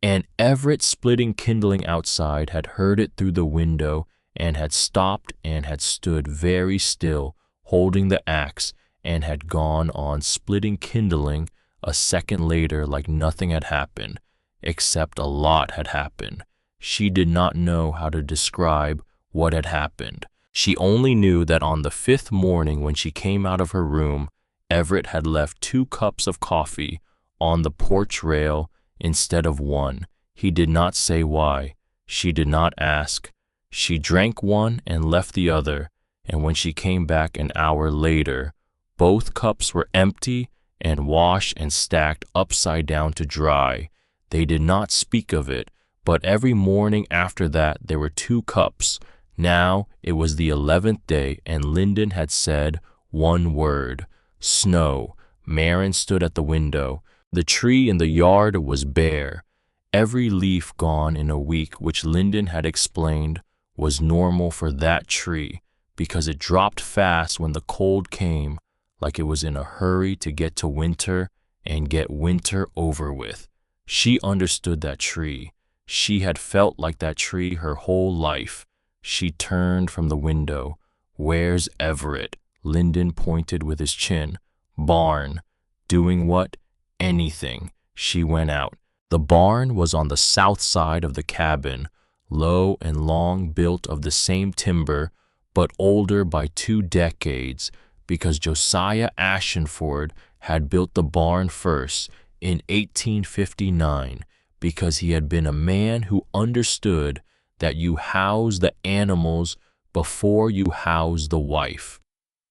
And Everett, splitting kindling outside, had heard it through the window and had stopped and had stood very still, holding the axe, and had gone on splitting kindling a second later like nothing had happened, except a lot had happened. She did not know how to describe what had happened. She only knew that on the 5th morning when she came out of her room, Everett had left 2 cups of coffee on the porch rail instead of 1. He did not say why. She did not ask. She drank one and left the other, and when she came back an hour later, both cups were empty and washed and stacked upside down to dry. They did not speak of it, but every morning after that there were 2 cups. Now it was the 11th day, and Lyndon had said one word, "Snow." Marin stood at the window. The tree in the yard was bare, every leaf gone in a week, which Lyndon had explained was normal for that tree because it dropped fast when the cold came, like it was in a hurry to get to winter and get winter over with. She understood that tree. She had felt like that tree her whole life. She turned from the window. "Where's Everett?" Lyndon pointed with his chin. "Barn." "Doing what?" "Anything." She went out. The barn was on the south side of the cabin, low and long, built of the same timber, but older by 2 decades, because Josiah Ashenford had built the barn first in 1859, because he had been a man who understood that you house the animals before you house the wife.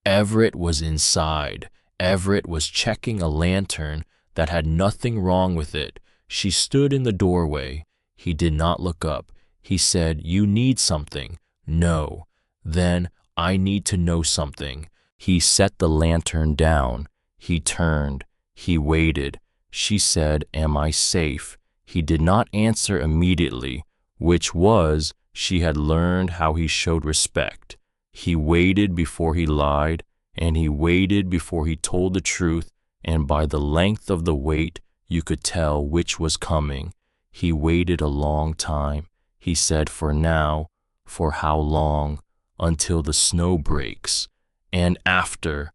Everett was inside. Everett was checking a lantern that had nothing wrong with it. She stood in the doorway. He did not look up. He said, "You need something." "No." "Then I need to know something." He set the lantern down. He turned. He waited. She said, "Am I safe?" He did not answer immediately, which was, she had learned how he showed respect. He waited before he lied, and he waited before he told the truth, and by the length of the wait, you could tell which was coming. He waited a long time. He said, "For now." "For how long?" "Until the snow breaks." "And after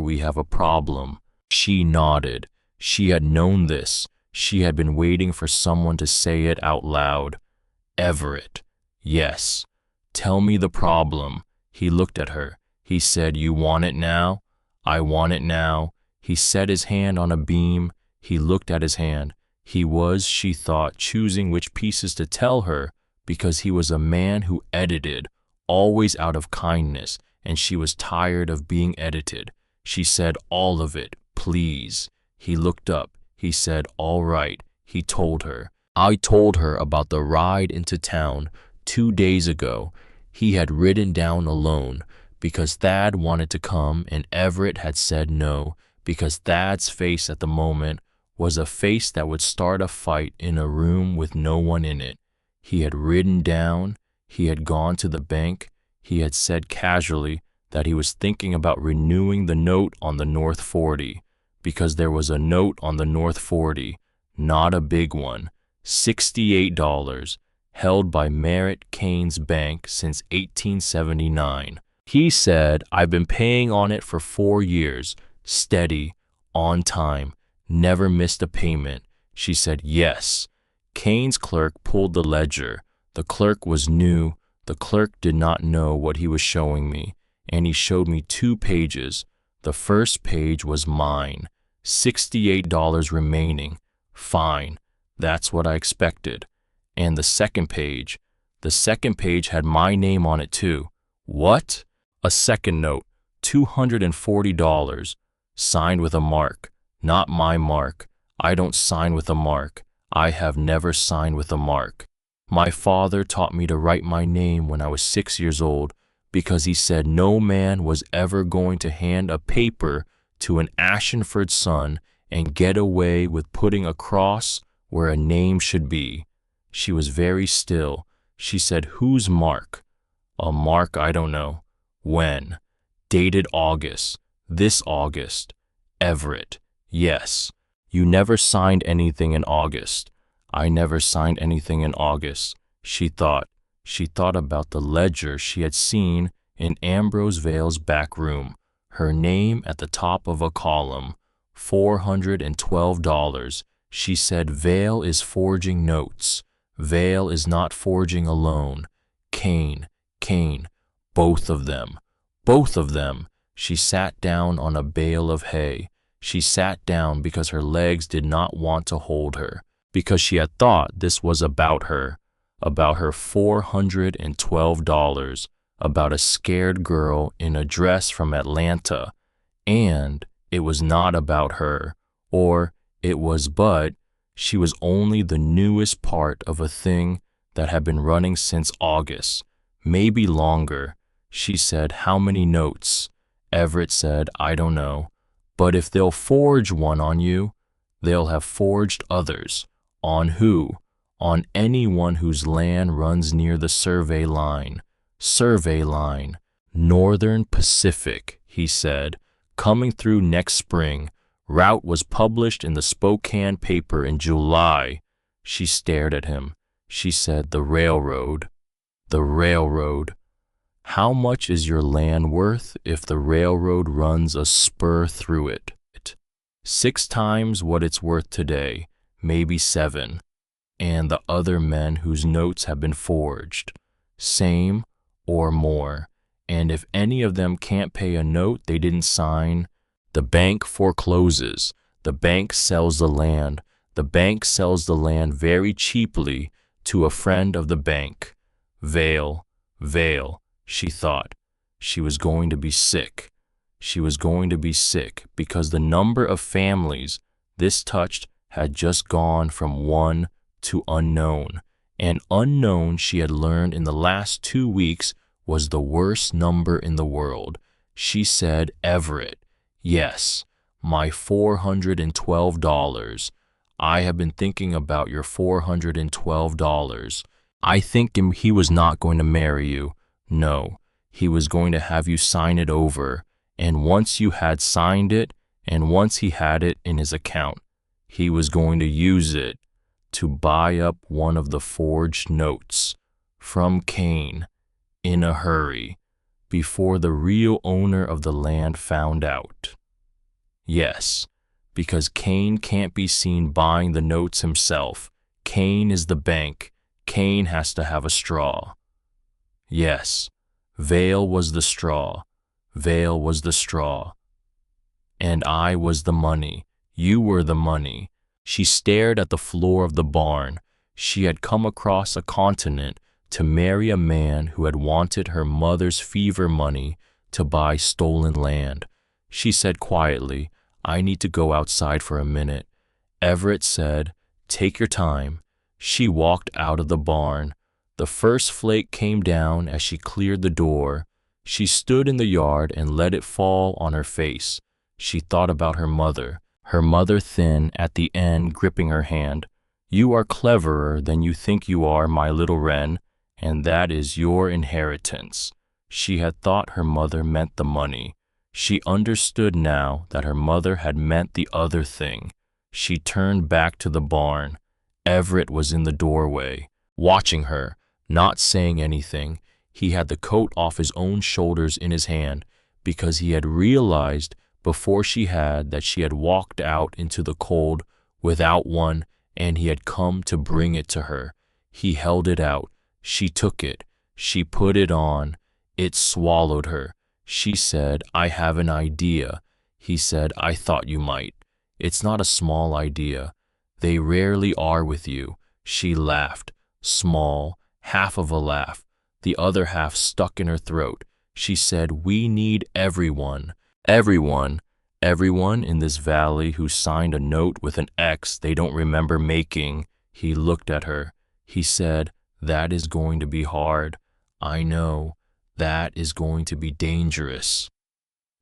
we have a problem." She nodded. She had known this. She had been waiting for someone to say it out loud. "Everett." "Yes." "Tell me the problem." He looked at her. He said, "You want it now?" "I want it now." He set his hand on a beam. He looked at his hand. He was, she thought, choosing which pieces to tell her because he was a man who edited, always out of kindness, and she was tired of being edited. She said, "All of it, please." He looked up. He said, "All right." He told her. "I told her about the ride into town 2 days ago." He had ridden down alone because Thad wanted to come and Everett had said no because Thad's face at the moment was a face that would start a fight in a room with no one in it. He had ridden down, he had gone to the bank, he had said casually that he was thinking about renewing the note on the North 40, because there was a note on the North 40, not a big one, $68, held by Merritt Kane's Bank since 1879. He said, "I've been paying on it for 4 years, steady, on time, never missed a payment." She said, "Yes." Kane's clerk pulled the ledger. The clerk was new. The clerk did not know what he was showing me, and he showed me 2 pages. The first page was mine, $68 remaining. Fine, that's what I expected. And the second page had my name on it too. What? A second note, $240, signed with a mark. Not my mark. I don't sign with a mark. I have never signed with a mark. My father taught me to write my name when I was 6 years old because he said no man was ever going to hand a paper to an Ashenford son and get away with putting a cross where a name should be. She was very still. She said, "Whose mark?" "A mark I don't know." "When?" "Dated August. This August." "Everett." "Yes." "You never signed anything in August." "I never signed anything in August." She thought. She thought about the ledger she had seen in Ambrose Vale's back room. Her name at the top of a column, $412. She said, "Vale is forging notes. Vale is not forging alone. Kane, both of them. Both of them." She sat down on a bale of hay. She sat down because her legs did not want to hold her, because she had thought this was about her $412, about a scared girl in a dress from Atlanta. And it was not about her, or it was, but she was only the newest part of a thing that had been running since August, maybe longer. She said, "How many notes?" Everett said, "I don't know. But if they'll forge one on you, they'll have forged others." "On who?" "On anyone whose land runs near the survey line." "Survey line." "Northern Pacific," he said. "Coming through next spring. Route was published in the Spokane paper in July." She stared at him. She said, "The railroad." "The railroad." "How much is your land worth if the railroad runs a spur through it?" "6 times what it's worth today, maybe 7. "And the other men whose notes have been forged?" "Same or more. And if any of them can't pay a note they didn't sign, the bank forecloses. The bank sells the land. The bank sells the land very cheaply to a friend of the bank." Vale. She thought. She was going to be sick. She was going to be sick because the number of families this touched had just gone from 1 to unknown. And unknown, she had learned in the last 2 weeks, was the worst number in the world. She said, "Everett." "Yes, my $412. I have been thinking about your $412. I think he was not going to marry you. No, he was going to have you sign it over. And once you had signed it, and once he had it in his account, he was going to use it to buy up one of the forged notes from Kane in a hurry before the real owner of the land found out." "Yes, because Kane can't be seen buying the notes himself. Kane is the bank. Kane has to have a straw." "Yes, Vale was the straw. Vale was the straw. And I was the money. You were the money." She stared at the floor of the barn. She had come across a continent to marry a man who had wanted her mother's fever money to buy stolen land. She said quietly, "I need to go outside for a minute." Everett said, "Take your time." She walked out of the barn. The first flake came down as she cleared the door. She stood in the yard and let it fall on her face. She thought about her mother thin at the end gripping her hand. "You are cleverer than you think you are, my little wren, and that is your inheritance." She had thought her mother meant the money. She understood now that her mother had meant the other thing. She turned back to the barn. Everett was in the doorway, watching her, not saying anything. He had the coat off his own shoulders in his hand because he had realized before she had that she had walked out into the cold without one, and he had come to bring it to her. He held it out. She took it. She put it on. It swallowed her. She said, "I have an idea." He said, "I thought you might. It's not a small idea. They rarely are with you." She laughed. Small, half of a laugh, the other half stuck in her throat. She said, "We need everyone. Everyone in this valley who signed a note with an X they don't remember making." He looked at her. He said, "That is going to be hard. I know. That is going to be dangerous."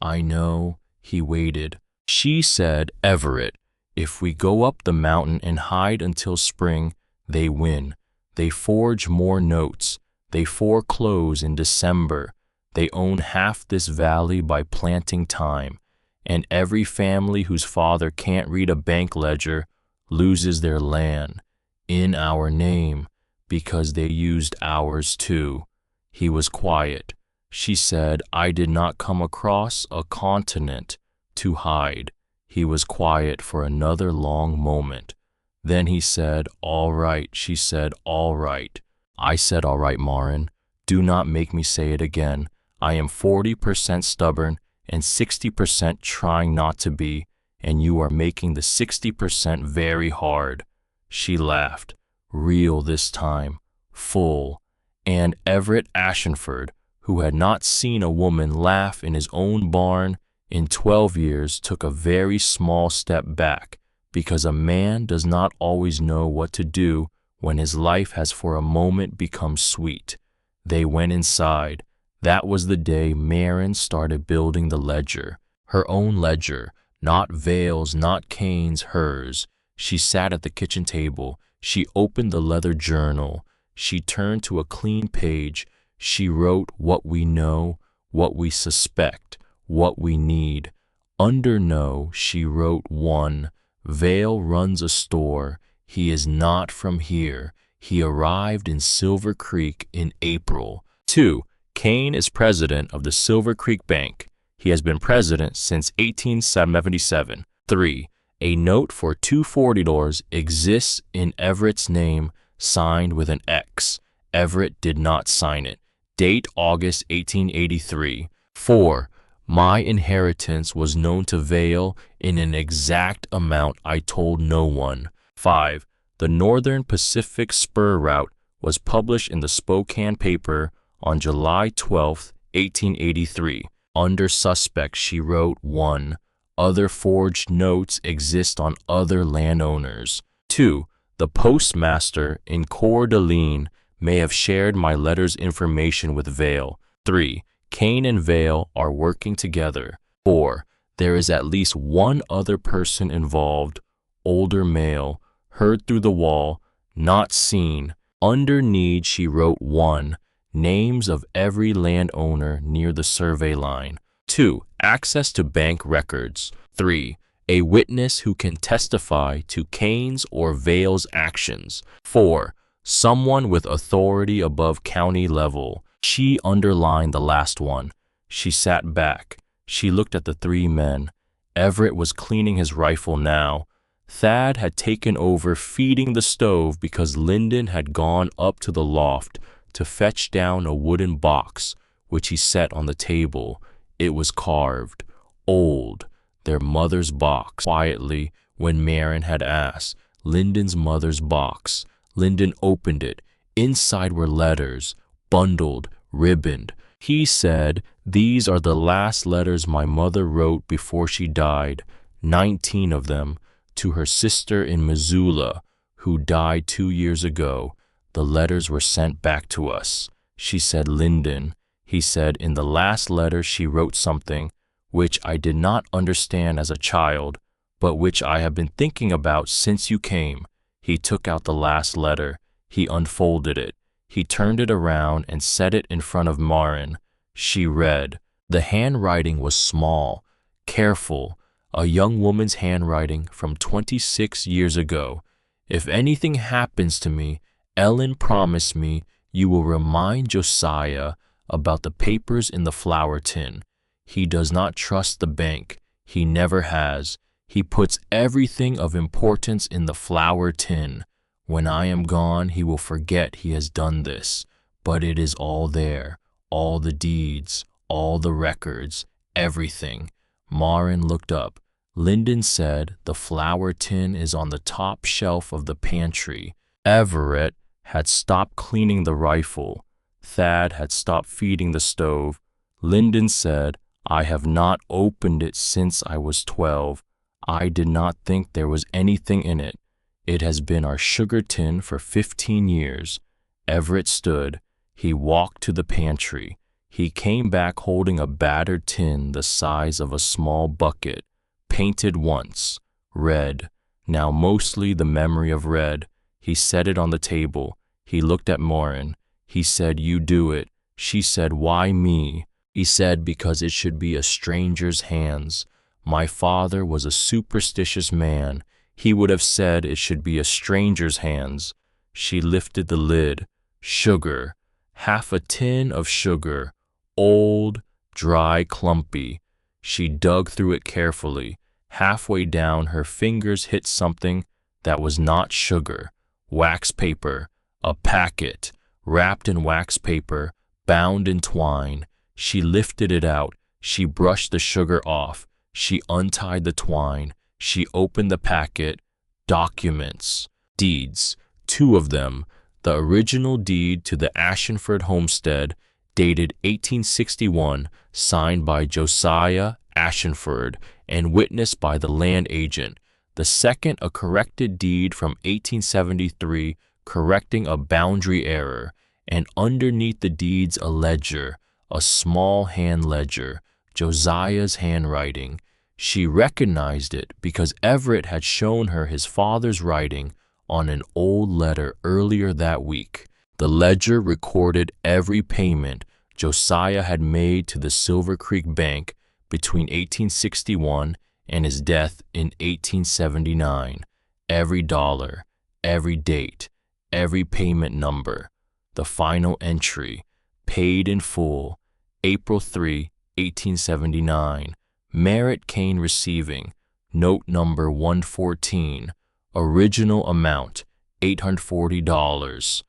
"I know." He waited. She said, "Everett, if we go up the mountain and hide until spring, they win. They forge more notes. They foreclose in December. They own half this valley by planting time. And every family whose father can't read a bank ledger loses their land in our name because they used ours too." He was quiet. She said, "I did not come across a continent to hide." He was quiet for another long moment. Then he said, "All right." She said, "All right." I said, "All right, Marin. Do not make me say it again. I am 40% stubborn and 60% trying not to be, and you are making the 60% very hard." She laughed, real this time, full. And Everett Ashenford, who had not seen a woman laugh in his own barn in 12 years, took a very small step back, because a man does not always know what to do when his life has for a moment become sweet. They went inside. That was the day Marin started building the ledger, her own ledger, not Vale's, not Kane's, hers. She sat at the kitchen table. She opened the leather journal. She turned to a clean page. She wrote what we know, what we suspect, what we need. Under know, she wrote 1. Vale runs a store. He is not from here. He arrived in Silver Creek in April. 2. Kane is president of the Silver Creek Bank. He has been president since 1877. 3. A note for $240 exists in Everett's name, signed with an X. Everett did not sign it. Date August 1883. 4. My inheritance was known to Vale in an exact amount I told no one. 5. The Northern Pacific Spur Route was published in the Spokane paper on July 12, 1883. Under suspect, she wrote 1. Other forged notes exist on other landowners. 2. The postmaster in Coeur d'Alene may have shared my letter's information with Vale. 3. Kane and Vale are working together. 4. There is at least one other person involved, older male, heard through the wall, not seen. Under need, she wrote 1. Names of every landowner near the survey line. 2. Access to bank records. 3. A witness who can testify to Kane's or Vale's actions. 4. Someone with authority above county level. She underlined the last one. She sat back. She looked at the 3 men. Everett was cleaning his rifle now. Thad had taken over feeding the stove because Lyndon had gone up to the loft to fetch down a wooden box, which he set on the table. It was carved, old, their mother's box. Quietly, when Marin had asked, Lyndon's mother's box. Lyndon opened it. Inside were letters, bundled, ribboned. He said, "These are the last letters my mother wrote before she died, 19 of them, to her sister in Missoula, who died 2 years ago. The letters were sent back to us. She said, Lyndon. He said in the last letter she wrote something which I did not understand as a child, but which I have been thinking about since you came. He took out the last letter. He unfolded it. He turned it around and set it in front of Marin. She read. The handwriting was small, careful, a young woman's handwriting from 26 years ago. If anything happens to me, Ellen promised me you will remind Josiah about the papers in the flour tin. He does not trust the bank. He never has. He puts everything of importance in the flour tin. When I am gone, he will forget he has done this. But it is all there, all the deeds, all the records, everything. Marin looked up. Lyndon said the flour tin is on the top shelf of the pantry. Everett had stopped cleaning the rifle. Thad had stopped feeding the stove. Lyndon said, I have not opened it since I was 12. I did not think there was anything in it. It has been our sugar tin for 15 years. Everett stood. He walked to the pantry. He came back holding a battered tin the size of a small bucket, painted once, red, now mostly the memory of red. He set it on the table. He looked at Marin. He said, You do it. She said, Why me? He said, Because it should be a stranger's hands. My father was a superstitious man. He would have said it should be a stranger's hands. She lifted the lid. Sugar. Half a tin of sugar. Old, dry, clumpy. She dug through it carefully. Halfway down, her fingers hit something that was not sugar. Wax paper. A packet. Wrapped in wax paper. Bound in twine. She lifted it out. She brushed the sugar off. She untied the twine. She opened the packet. Documents. Deeds. 2 of them. The original deed to the Ashenford homestead, dated 1861, signed by Josiah Ashenford and witnessed by the land agent. The second, a corrected deed from 1873, correcting a boundary error. And underneath the deeds a ledger, a small hand ledger, Josiah's handwriting. She recognized it because Everett had shown her his father's writing on an old letter earlier that week. The ledger recorded every payment Josiah had made to the Silver Creek Bank between 1861 and his death in 1879. Every dollar, every date, every payment number. The final entry, paid in full, April 3, 1879. Merritt Kane receiving, note number 114, original amount, $840,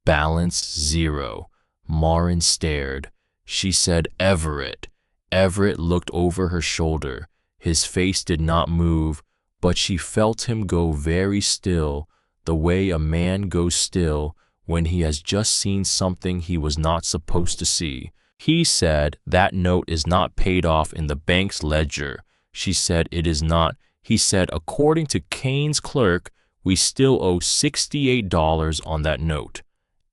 balance 0. Marin stared. She said, Everett. Everett looked over her shoulder. His face did not move, but she felt him go very still, the way a man goes still when he has just seen something he was not supposed to see. He said, that note is not paid off in the bank's ledger. She said, it is not. He said, according to Kane's clerk, we still owe $68 on that note.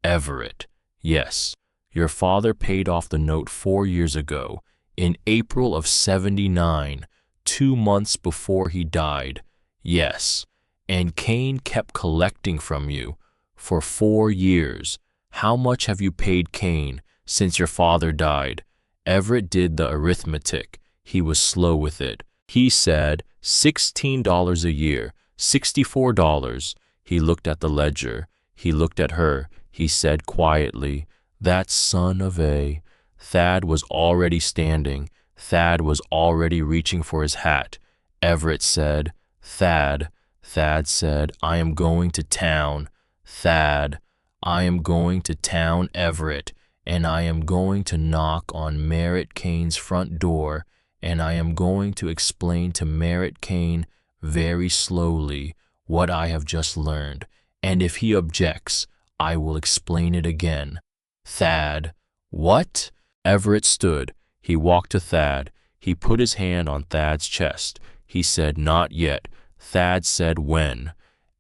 Everett, yes. Your father paid off the note 4 years ago, in April of 79, 2 months before he died. Yes. And Kane kept collecting from you for 4 years. How much have you paid Kane since your father died? Everett did the arithmetic. He was slow with it. He said, $16 a year, $64. He looked at the ledger. He looked at her. He said quietly, that son of a... Thad was already standing. Thad was already reaching for his hat. Everett said, Thad. Thad said, I am going to town. Thad, I am going to town, Everett, and I am going to knock on Merritt Kane's front door, and I am going to explain to Merritt Kane very slowly what I have just learned, and if he objects, I will explain it again. Thad, what? Everett stood. He walked to Thad. He put his hand on Thad's chest. He said, not yet. Thad said, when?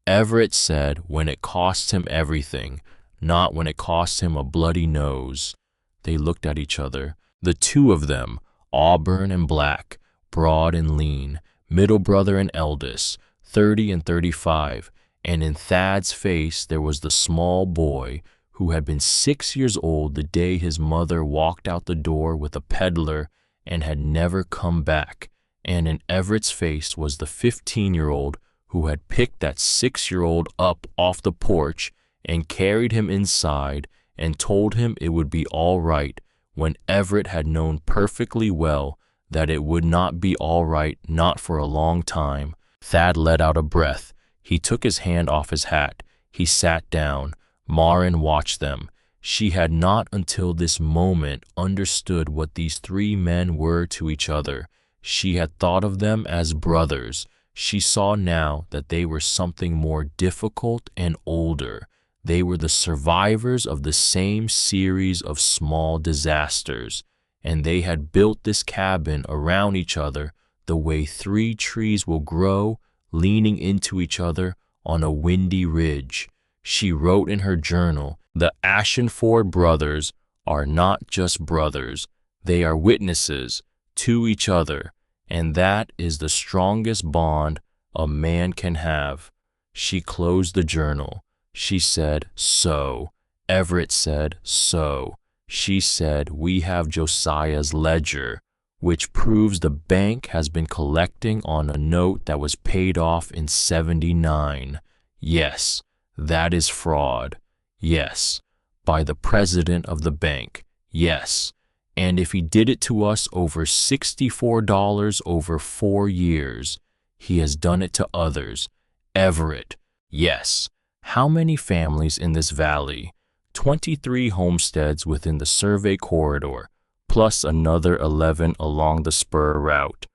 Everett said, when it costs him everything. not when it costs him a bloody nose. They looked at each other, the two of them, auburn and black, broad and lean, middle brother and eldest, 30 and 35, and in Thad's face there was the small boy who had been 6 years old the day his mother walked out the door with a peddler and had never come back, and in Everett's face was the 15-year-old who had picked that 6-year-old up off the porch and carried him inside and told him it would be all right, when Everett had known perfectly well that it would not be all right, not for a long time. Thad let out a breath. He took his hand off his hat. He sat down. Marin watched them. She had not until this moment understood what these three men were to each other. She had thought of them as brothers. She saw now that they were something more difficult and older. They were the survivors of the same series of small disasters, and they had built this cabin around each other the way three trees will grow, leaning into each other on a windy ridge. She wrote in her journal, "The Ashenford brothers are not just brothers, they are witnesses to each other, and that is the strongest bond a man can have." She closed the journal. She said, "So." Everett said, "So." She said, "We have Josiah's ledger, which proves the bank has been collecting on a note that was paid off in '79. Yes, that is fraud. Yes, by the president of the bank. Yes, and if he did it to us over $64 over 4 years, he has done it to others. Everett, yes. How many families in this valley? 23 homesteads within the survey corridor, plus another 11 along the spur route.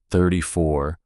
34.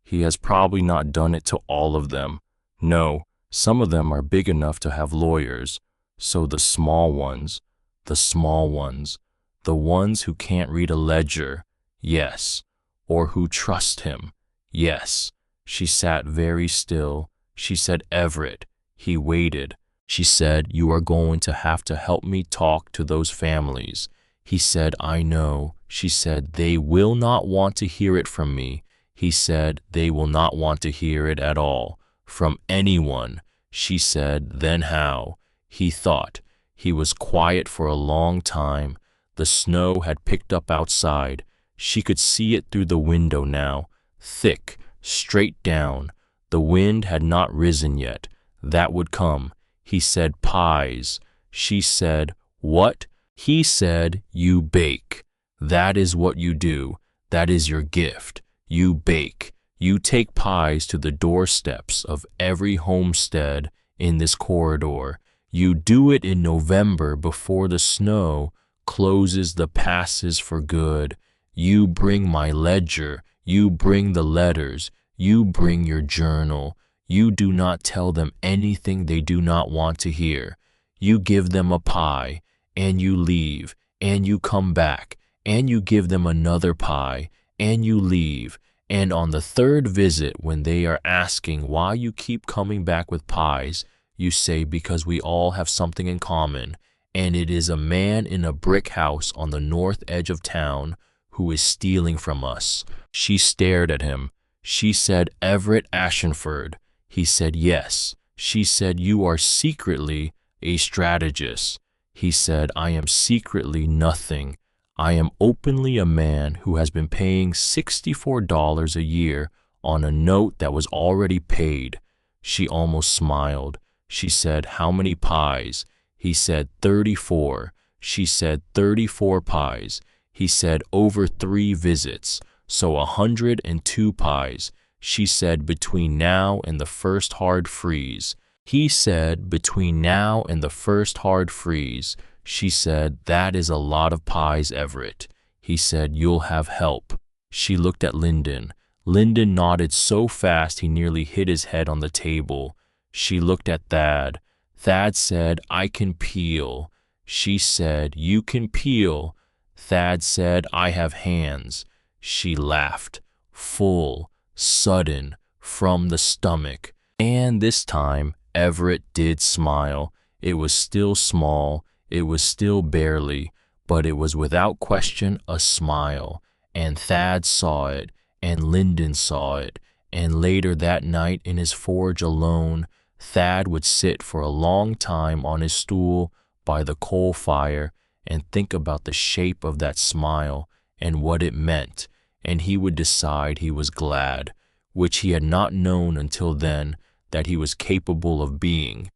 He has probably not done it to all of them. No, some of them are big enough to have lawyers. So the small ones, the ones who can't read a ledger, yes, or who trust him, yes." She sat very still. She said, "Everett." He waited. She said, "You are going to have to help me talk to those families." He said, "I know." She said, "They will not want to hear it from me." He said, "They will not want to hear it at all, from anyone." She said, "Then how?" He thought. He was quiet for a long time. The snow had picked up outside. She could see it through the window now, thick, straight down. The wind had not risen yet. That would come. He said, "Pies." She said, "What?" He said, "You bake. That is what you do. That is your gift. You bake. You take pies to the doorsteps of every homestead in this corridor. You do it in November before the snow closes the passes for good. You bring my ledger. You bring the letters. You bring your journal. You do not tell them anything they do not want to hear. You give them a pie, and you leave, and you come back, and you give them another pie, and you leave. And on the third visit, when they are asking why you keep coming back with pies, you say, because we all have something in common, and it is a man in a brick house on the north edge of town who is stealing from us." She stared at him. She said, "Everett Ashenford." He said, "Yes." She said, "You are secretly a strategist." He said, "I am secretly nothing. I am openly a man who has been paying $64 a year on a note that was already paid." She almost smiled. She said, "How many pies?" He said, 34. She said, 34 pies. He said, "Over 3 visits. So 102 pies." She said, "Between now and the first hard freeze." He said, "Between now and the first hard freeze." She said, "That is a lot of pies, Everett." He said, "You'll have help." She looked at Lyndon. Lyndon nodded so fast he nearly hit his head on the table. She looked at Thad. Thad said, "I can peel." She said, "You can peel." Thad said, "I have hands." She laughed, full, sudden, from the stomach. And this time, Everett did smile. It was still small, it was still barely, but it was without question a smile. And Thad saw it, and Lyndon saw it, and later that night in his forge alone, Thad would sit for a long time on his stool by the coal fire and think about the shape of that smile and what it meant, and he would decide he was glad, which he had not known until then that he was capable of being.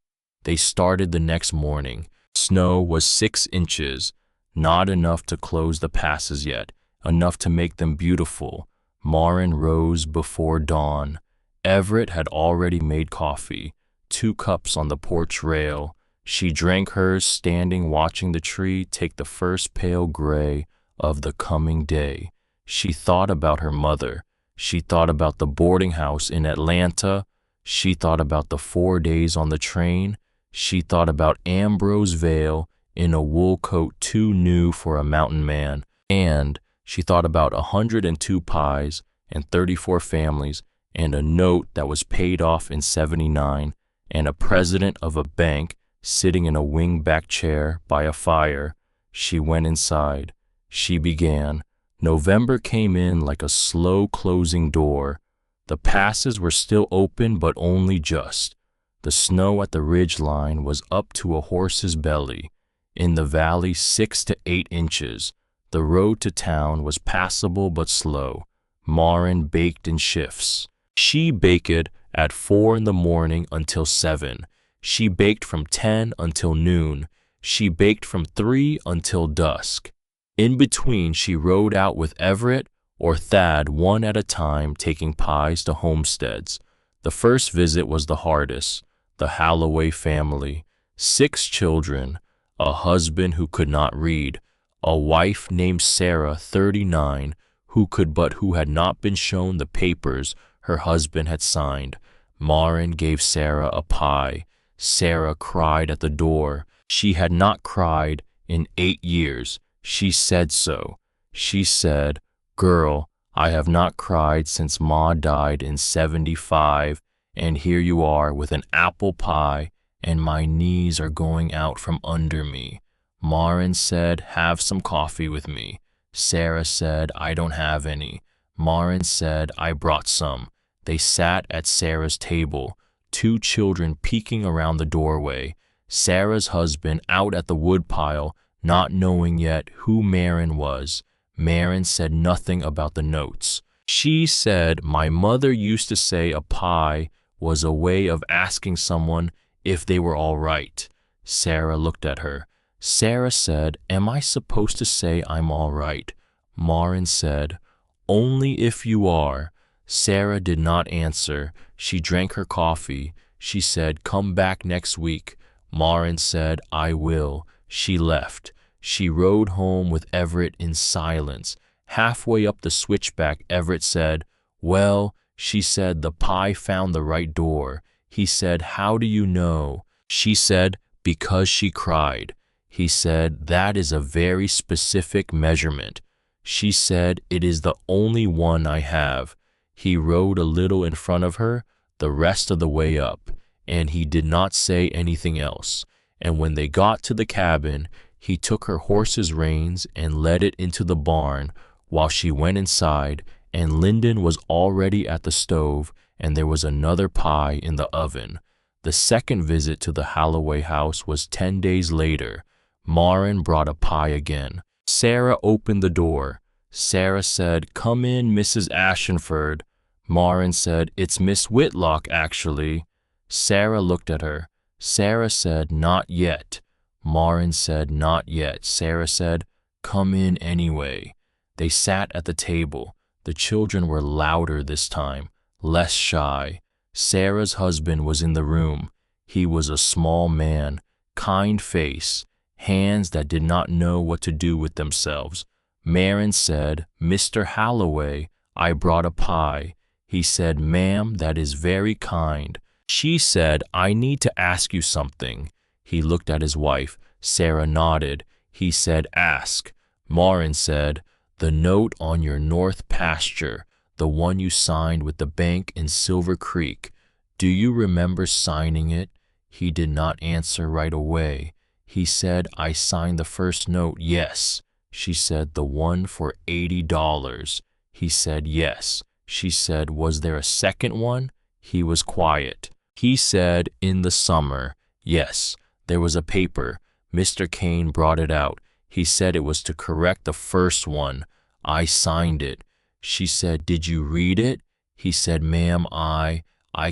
They started the next morning. Snow was 6 inches, not enough to close the passes yet, enough to make them beautiful. Marin rose before dawn. Everett had already made coffee, 2 cups on the porch rail. She drank hers standing watching the tree take the first pale gray of the coming day. She thought about her mother. She thought about the boarding house in Atlanta. She thought about the 4 days on the train. She thought about Ambrose Vale in a wool coat too new for a mountain man. And she thought about 102 pies and 34 families and a note that was paid off in '79 and a president of a bank sitting in a wing-back chair by a fire. She went inside. She began. November came in like a slow closing door. The passes were still open, but only just. The snow at the ridge line was up to a horse's belly. In the valley, 6 to 8 inches. The road to town was passable but slow. Marin baked in shifts. She baked at 4 in the morning until 7. She baked from 10 until noon. She baked from 3 until dusk. In between, she rode out with Everett or Thad one at a time, taking pies to homesteads. The first visit was the hardest. The Holloway family. 6 children, a husband who could not read, a wife named Sarah, 39, who had not been shown the papers her husband had signed. Marin gave Sarah a pie. Sarah cried at the door. She had not cried in 8 years. She said so. She said, "Girl, I have not cried since Ma died in '75, and here you are with an apple pie, and my knees are going out from under me." Marin said, "Have some coffee with me." Sarah said, "I don't have any." Marin said, "I brought some." They sat at Sarah's table, 2 children peeking around the doorway. Sarah's husband out at the woodpile, not knowing yet who Marin was. Marin said nothing about the notes. She said, "My mother used to say a pie was a way of asking someone if they were all right." Sarah looked at her. Sarah said, "Am I supposed to say I'm all right?" Marin said, "Only if you are." Sarah did not answer. She drank her coffee. She said, "Come back next week." Marin said, "I will." She left. She rode home with Everett in silence. Halfway up the switchback, Everett said, "Well," she said, "the pie found the right door." He said, "How do you know?" She said, "Because she cried." He said, "That is a very specific measurement." She said, "It is the only one I have." He rode a little in front of her, the rest of the way up, and he did not say anything else. And when they got to the cabin, he took her horse's reins and led it into the barn while she went inside, and Lyndon was already at the stove, and there was another pie in the oven. The second visit to the Holloway house was 10 days later. Marin brought a pie again. Sarah opened the door. Sarah said, "Come in, Mrs. Ashenford." Marin said, "It's Miss Whitlock, actually." Sarah looked at her. Sarah said, "Not yet." Marin said, "Not yet." Sarah said, "Come in anyway." They sat at the table. The children were louder this time, less shy. Sarah's husband was in the room. He was a small man, kind face, hands that did not know what to do with themselves. Marin said, "Mr. Holloway, I brought a pie." He said, "Ma'am, that is very kind." She said, "I need to ask you something." He looked at his wife. Sarah nodded. He said, "Ask." Marin said, "The note on your north pasture, the one you signed with the bank in Silver Creek, do you remember signing it?" He did not answer right away. He said, I signed the first note, yes. She said, the one for $80. He said, yes. She said, was there a second one? He was quiet. He said, in the summer, yes. There was a paper. Mr. Kane brought it out. He said it was to correct the first one. I signed it. She said, did you read it? He said, ma'am, I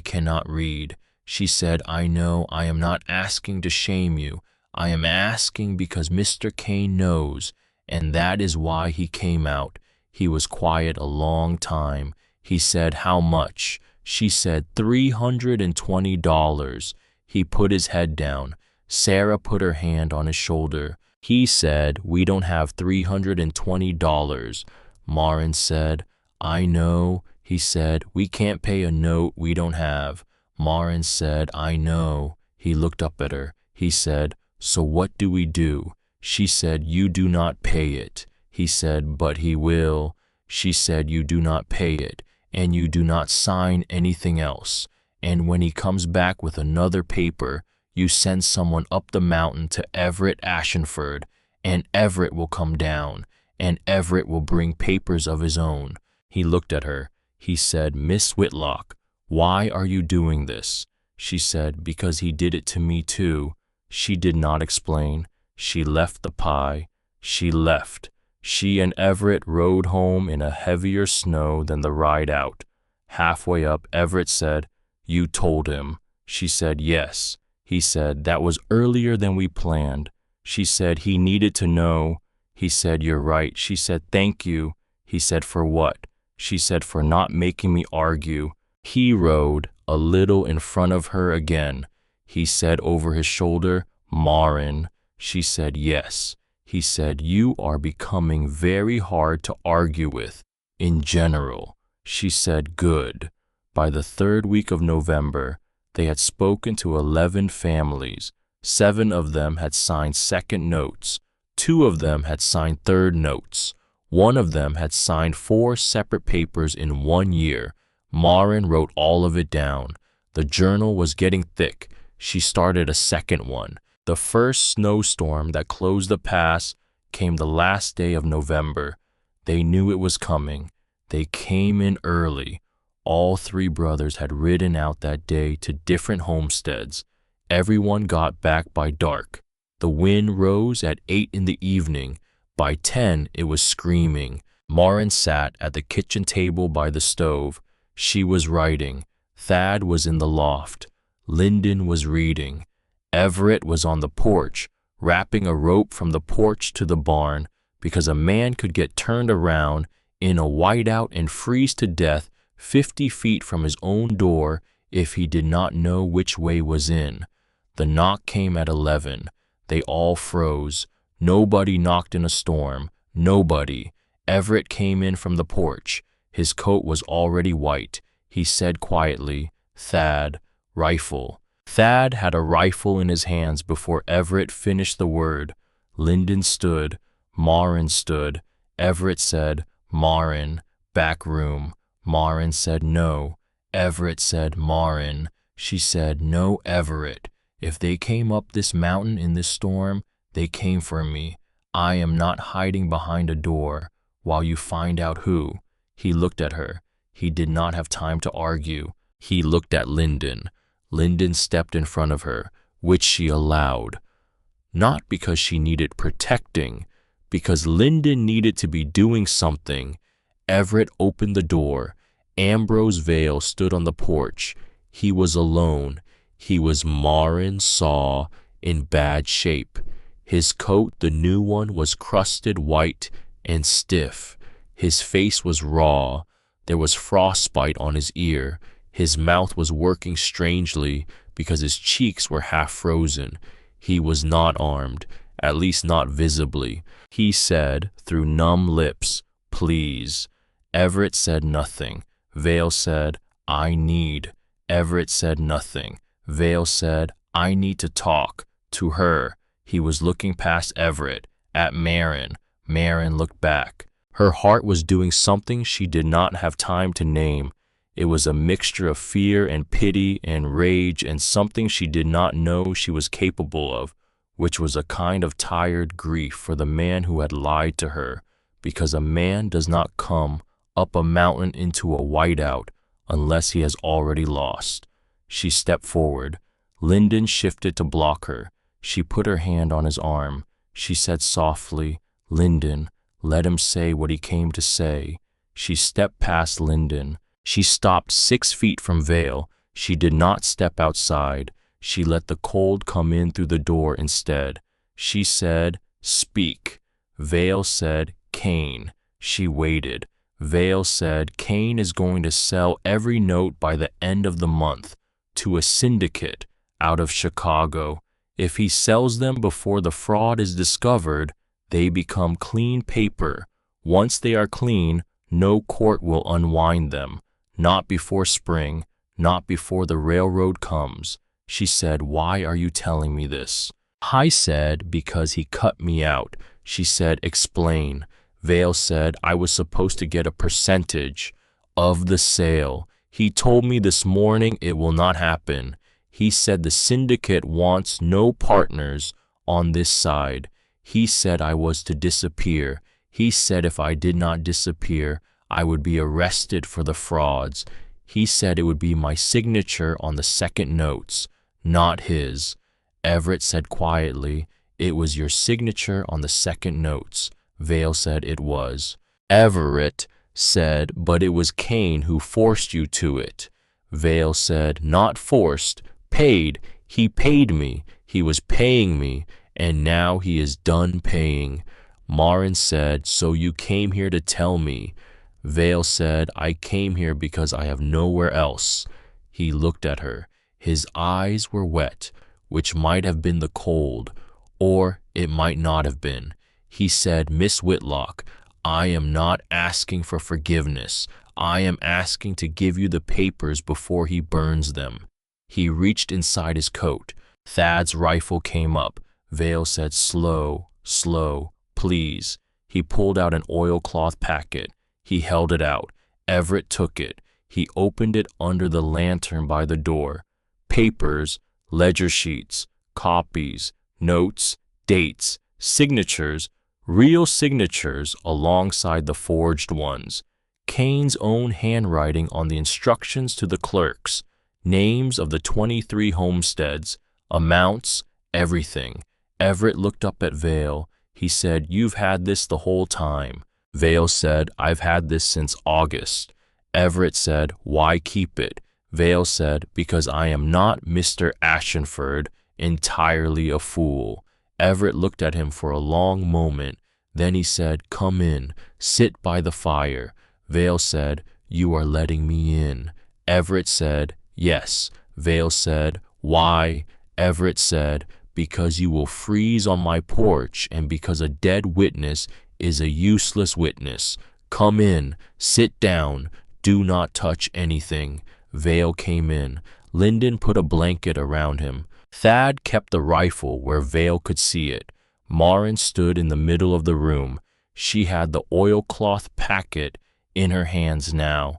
cannot read. She said, I know, I am not asking to shame you. I am asking because Mr. Kane knows, and that is why he came out. He was quiet a long time. He said, how much? She said, $320. He put his head down. Sarah put her hand on his shoulder. He said, we don't have $320. Marin said, I know. He said, we can't pay a note we don't have. Marin said, I know. He looked up at her. He said, so what do we do? She said, you do not pay it. He said, but he will. She said, you do not pay it, and you do not sign anything else. And when he comes back with another paper, you send someone up the mountain to Everett Ashenford, and Everett will come down, and Everett will bring papers of his own. He looked at her. He said, Miss Whitlock, why are you doing this? She said, because he did it to me too. She did not explain. She left the pie. She left. She and Everett rode home in a heavier snow than the ride out. Halfway up, Everett said, you told him. She said, yes. He said, that was earlier than we planned. She said, he needed to know. He said, you're right. She said, thank you. He said, for what? She said, for not making me argue. He rode a little in front of her again. He said over his shoulder, Marin. She said, yes. He said, you are becoming very hard to argue with, in general. She said, good. By the third week of November, they had spoken to 11 families. 7 of them had signed second notes. 2 of them had signed third notes. 1 of them had signed 4 separate papers in 1 year. Marin wrote all of it down. The journal was getting thick. She started a second one. The first snowstorm that closed the pass came the last day of November. They knew it was coming. They came in early. All 3 brothers had ridden out that day to different homesteads. Everyone got back by dark. The wind rose at 8 in the evening. By 10, it was screaming. Marin sat at the kitchen table by the stove. She was writing. Thad was in the loft. Lyndon was reading. Everett was on the porch, wrapping a rope from the porch to the barn, because a man could get turned around in a whiteout and freeze to death 50 feet from his own door if he did not know which way was in. The knock came at 11. They all froze. Nobody knocked in a storm. Nobody. Everett came in from the porch. His coat was already white. He said quietly, Thad, rifle. Thad had a rifle in his hands before Everett finished the word. Lyndon stood. Marin stood. Everett said, Marin, back room. Marin said, no. Everett said, Marin. She said, no, Everett. If they came up this mountain in this storm, they came for me. I am not hiding behind a door while you find out who. He looked at her. He did not have time to argue. He looked at Lyndon. Lyndon stepped in front of her, which she allowed. Not because she needed protecting, because Lyndon needed to be doing something. Everett opened the door. Ambrose Vale stood on the porch. He was alone. He was Marin Saw in bad shape. His coat, the new one, was crusted white and stiff. His face was raw. There was frostbite on his ear. His mouth was working strangely because his cheeks were half frozen. He was not armed, at least not visibly. He said, through numb lips, please. Everett said nothing. Vale said, I need. Everett said nothing. Vale said, I need to talk. To her. He was looking past Everett, at Marin. Marin looked back. Her heart was doing something she did not have time to name. It was a mixture of fear and pity and rage and something she did not know she was capable of, which was a kind of tired grief for the man who had lied to her, because a man does not come up a mountain into a whiteout unless he has already lost. She stepped forward. Lyndon shifted to block her. She put her hand on his arm. She said softly, "Lyndon, let him say what he came to say." She stepped past Lyndon. She stopped 6 feet from Vale. She did not step outside. She let the cold come in through the door instead. She said, "Speak." Vale said, "Kane." She waited. Vale said, "Kane is going to sell every note by the end of the month to a syndicate out of Chicago. If he sells them before the fraud is discovered, they become clean paper. Once they are clean, no court will unwind them. Not before spring, not before the railroad comes." She said, "Why are you telling me this?" I said, "Because he cut me out." She said, "Explain." Vale said, "I was supposed to get a percentage of the sale. He told me this morning it will not happen. He said the syndicate wants no partners on this side. He said I was to disappear. He said if I did not disappear, I would be arrested for the frauds. He said it would be my signature on the second notes, not his." Everett said quietly, "It was your signature on the second notes." Vale said it was. Everett said, "But it was Kane who forced you to it." Vale said, "Not forced, paid. He paid me. He was paying me, and now he is done paying." Marin said, "So you came here to tell me?" Vale said, "I came here because I have nowhere else." He looked at her. His eyes were wet, which might have been the cold, or it might not have been. He said, "Miss Whitlock, I am not asking for forgiveness. I am asking to give you the papers before he burns them." He reached inside his coat. Thad's rifle came up. Vale said, "Slow, slow, please." He pulled out an oilcloth packet. He held it out. Everett took it. He opened it under the lantern by the door. Papers, ledger sheets, copies, notes, dates, signatures, real signatures alongside the forged ones. Kane's own handwriting on the instructions to the clerks, names of the 23 homesteads, amounts, everything. Everett looked up at Vale. He said, "You've had this the whole time." Vale said, "I've had this since August." Everett said, "Why keep it?" Vale said, "Because I am not Mr. Ashenford, entirely a fool." Everett looked at him for a long moment. Then he said, "Come in, sit by the fire." Vale said, "You are letting me in." Everett said, "Yes." Vale said, "Why?" Everett said, "Because you will freeze on my porch and because a dead witness is a useless witness. Come in, sit down, do not touch anything." Vale came in. Lyndon put a blanket around him. Thad kept the rifle where Vale could see it. Marin stood in the middle of the room. She had the oilcloth packet in her hands now.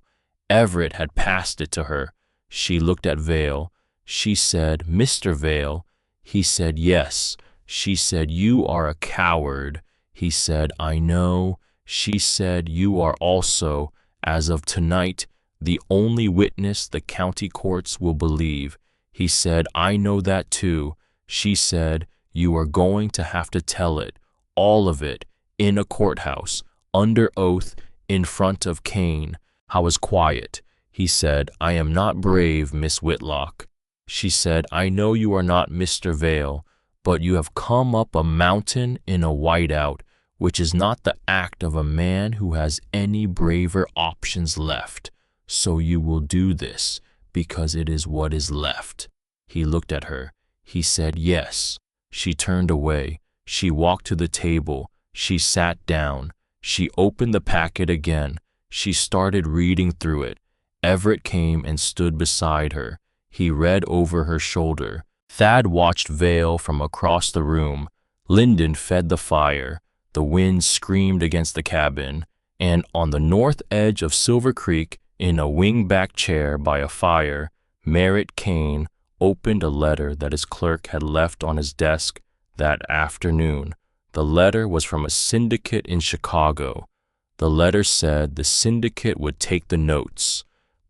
Everett had passed it to her. She looked at Vale. She said, "Mr. Vale." He said, "Yes." She said, "You are a coward." He said, "I know." She said, "You are also, as of tonight, the only witness the county courts will believe." He said, "I know that too." She said, "You are going to have to tell it, all of it, in a courthouse, under oath, in front of Kane." I was quiet. He said, "I am not brave, Miss Whitlock." She said, "I know you are not Mr. Vale, but you have come up a mountain in a whiteout, which is not the act of a man who has any braver options left. So you will do this, because it is what is left." He looked at her. He said, "Yes." She turned away. She walked to the table. She sat down. She opened the packet again. She started reading through it. Everett came and stood beside her. He read over her shoulder. Thad watched Vale from across the room. Lyndon fed the fire. The wind screamed against the cabin, and on the north edge of Silver Creek, In a wingback chair by a fire, Merritt Kane opened a letter that his clerk had left on his desk that afternoon. The letter was from a syndicate in Chicago. The letter said the syndicate would take the notes.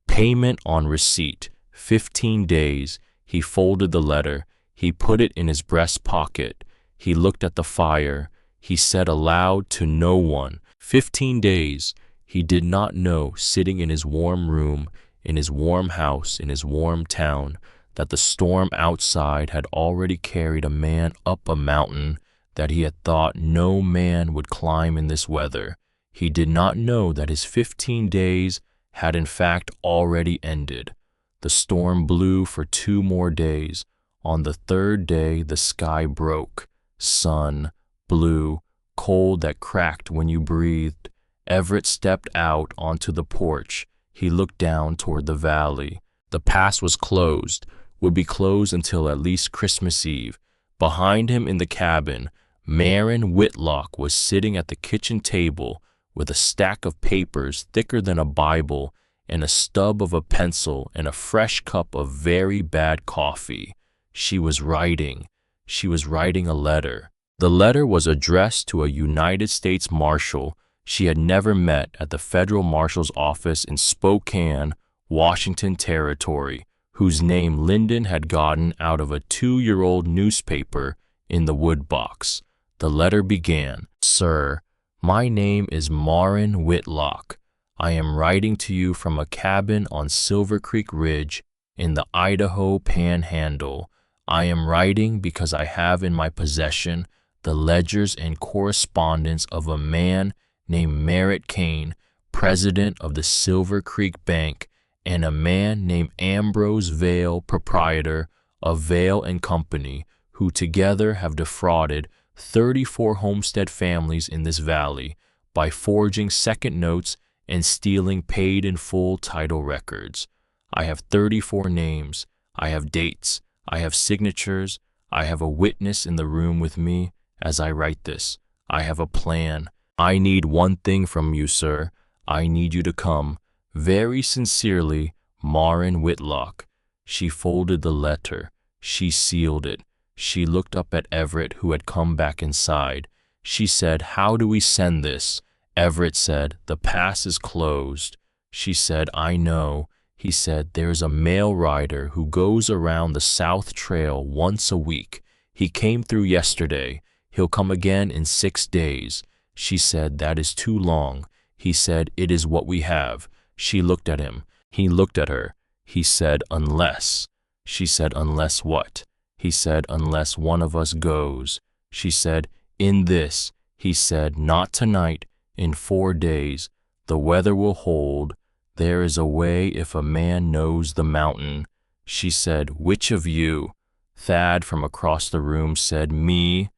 Payment on receipt, 15 days. He folded the letter. He put it in his breast pocket. He looked at the fire. He said aloud to no one, 15 days. He did not know, sitting in his warm room, in his warm house, in his warm town, that the storm outside had already carried a man up a mountain that he had thought no man would climb in this weather. He did not know that his 15 days had in fact already ended. The storm blew for 2 more days. On the 3rd day the sky broke. Sun, blue, cold that cracked when you breathed. Everett stepped out onto the porch. He looked down toward the valley. The pass was closed, would be closed until at least Christmas Eve. Behind him in the cabin, Marin Whitlock was sitting at the kitchen table with a stack of papers thicker than a Bible and a stub of a pencil and a fresh cup of very bad coffee. She was writing. She was writing a letter. The letter was addressed to a United States Marshal she had never met at the Federal Marshal's office in Spokane, Washington Territory, whose name Lyndon had gotten out of a 2-year-old newspaper in the woodbox. The letter began, "Sir, my name is Marin Whitlock. I am writing to you from a cabin on Silver Creek Ridge in the Idaho Panhandle. I am writing because I have in my possession the ledgers and correspondence of a man named Merritt Kane, president of the Silver Creek Bank, and a man named Ambrose Vail, proprietor of Vail and Company, who together have defrauded 34 homestead families in this valley by forging second notes and stealing paid-in-full title records. I have 34 names. I have dates. I have signatures. I have a witness in the room with me as I write this. I have a plan. I need one thing from you, sir. I need you to come. Very sincerely, Marin Whitlock." She folded the letter. She sealed it. She looked up at Everett, who had come back inside. She said, "How do we send this?" Everett said, "The pass is closed." She said, "I know." He said, "There's a mail rider who goes around the South Trail once a week. He came through yesterday. He'll come again in 6 days." She said, "That is too long." He said, "It is what we have." She looked at him. He looked at her. He said, "Unless." She said, "Unless what?" He said, "Unless one of us goes." She said, "In this." He said, "Not tonight. In 4 days. The weather will hold. There is a way if a man knows the mountain." She said, "Which of you?" Thad from across the room said, "Me."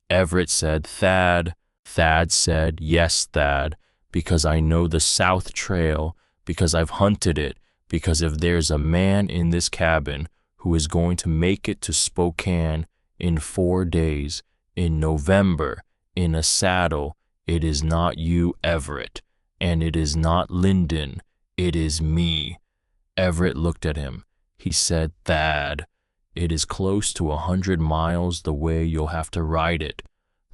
Everett said, "Thad." Thad said, "Yes, Thad, because I know the South Trail, because I've hunted it, because if there's a man in this cabin who is going to make it to Spokane in 4 days, in November, in a saddle, it is not you, Everett, and it is not Lyndon, it is me." Everett looked at him. He said, "Thad, it is close to 100 miles the way you'll have to ride it."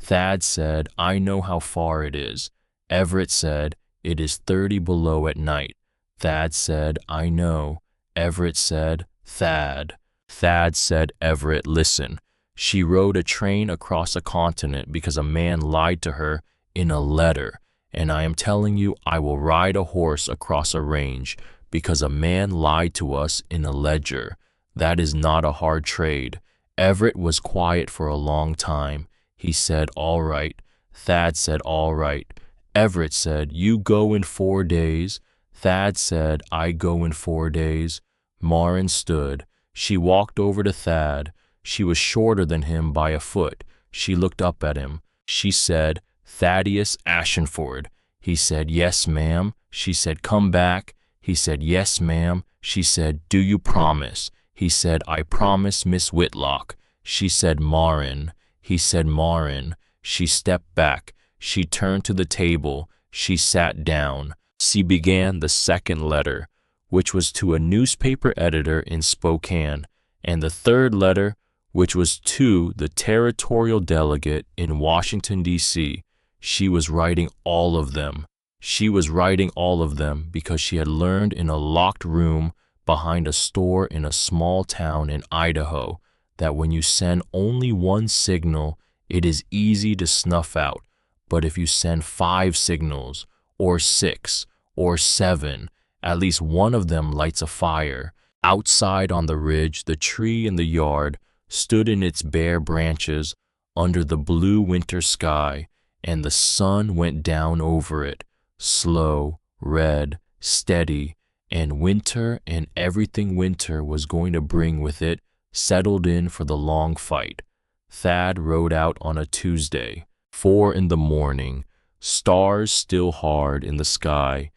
Thad said, "I know how far it is." Everett said, "It is 30 below at night." Thad said, "I know." Everett said, "Thad." Thad said, "Everett, listen. She rode a train across a continent because a man lied to her in a letter. And I am telling you, I will ride a horse across a range because a man lied to us in a ledger. That is not a hard trade." Everett was quiet for a long time. He said, "All right." Thad said, "All right." Everett said, "You go in 4 days." Thad said, "I go in 4 days." Marin stood. She walked over to Thad. She was shorter than him by a foot. She looked up at him. She said, "Thaddeus Ashenford." He said, "Yes, ma'am." She said, "Come back." He said, "Yes, ma'am." She said, "Do you promise?" He said, "I promise, Miss Whitlock." She said, "Marin." He said, "Marin." She stepped back. She turned to the table. She sat down. She began the second letter, which was to a newspaper editor in Spokane, and the third letter, which was to the territorial delegate in Washington, D.C. She was writing all of them. She was writing all of them because she had learned in a locked room behind a store in a small town in Idaho that when you send only one signal, it is easy to snuff out. But if you send 5 signals, or 6, or 7, at least one of them lights a fire. Outside on the ridge, the tree in the yard stood in its bare branches under the blue winter sky, and the sun went down over it, slow, red, steady, and winter and everything winter was going to bring with it settled in for the long fight. Thad rode out on a Tuesday, 4 in the morning, stars still hard in the sky,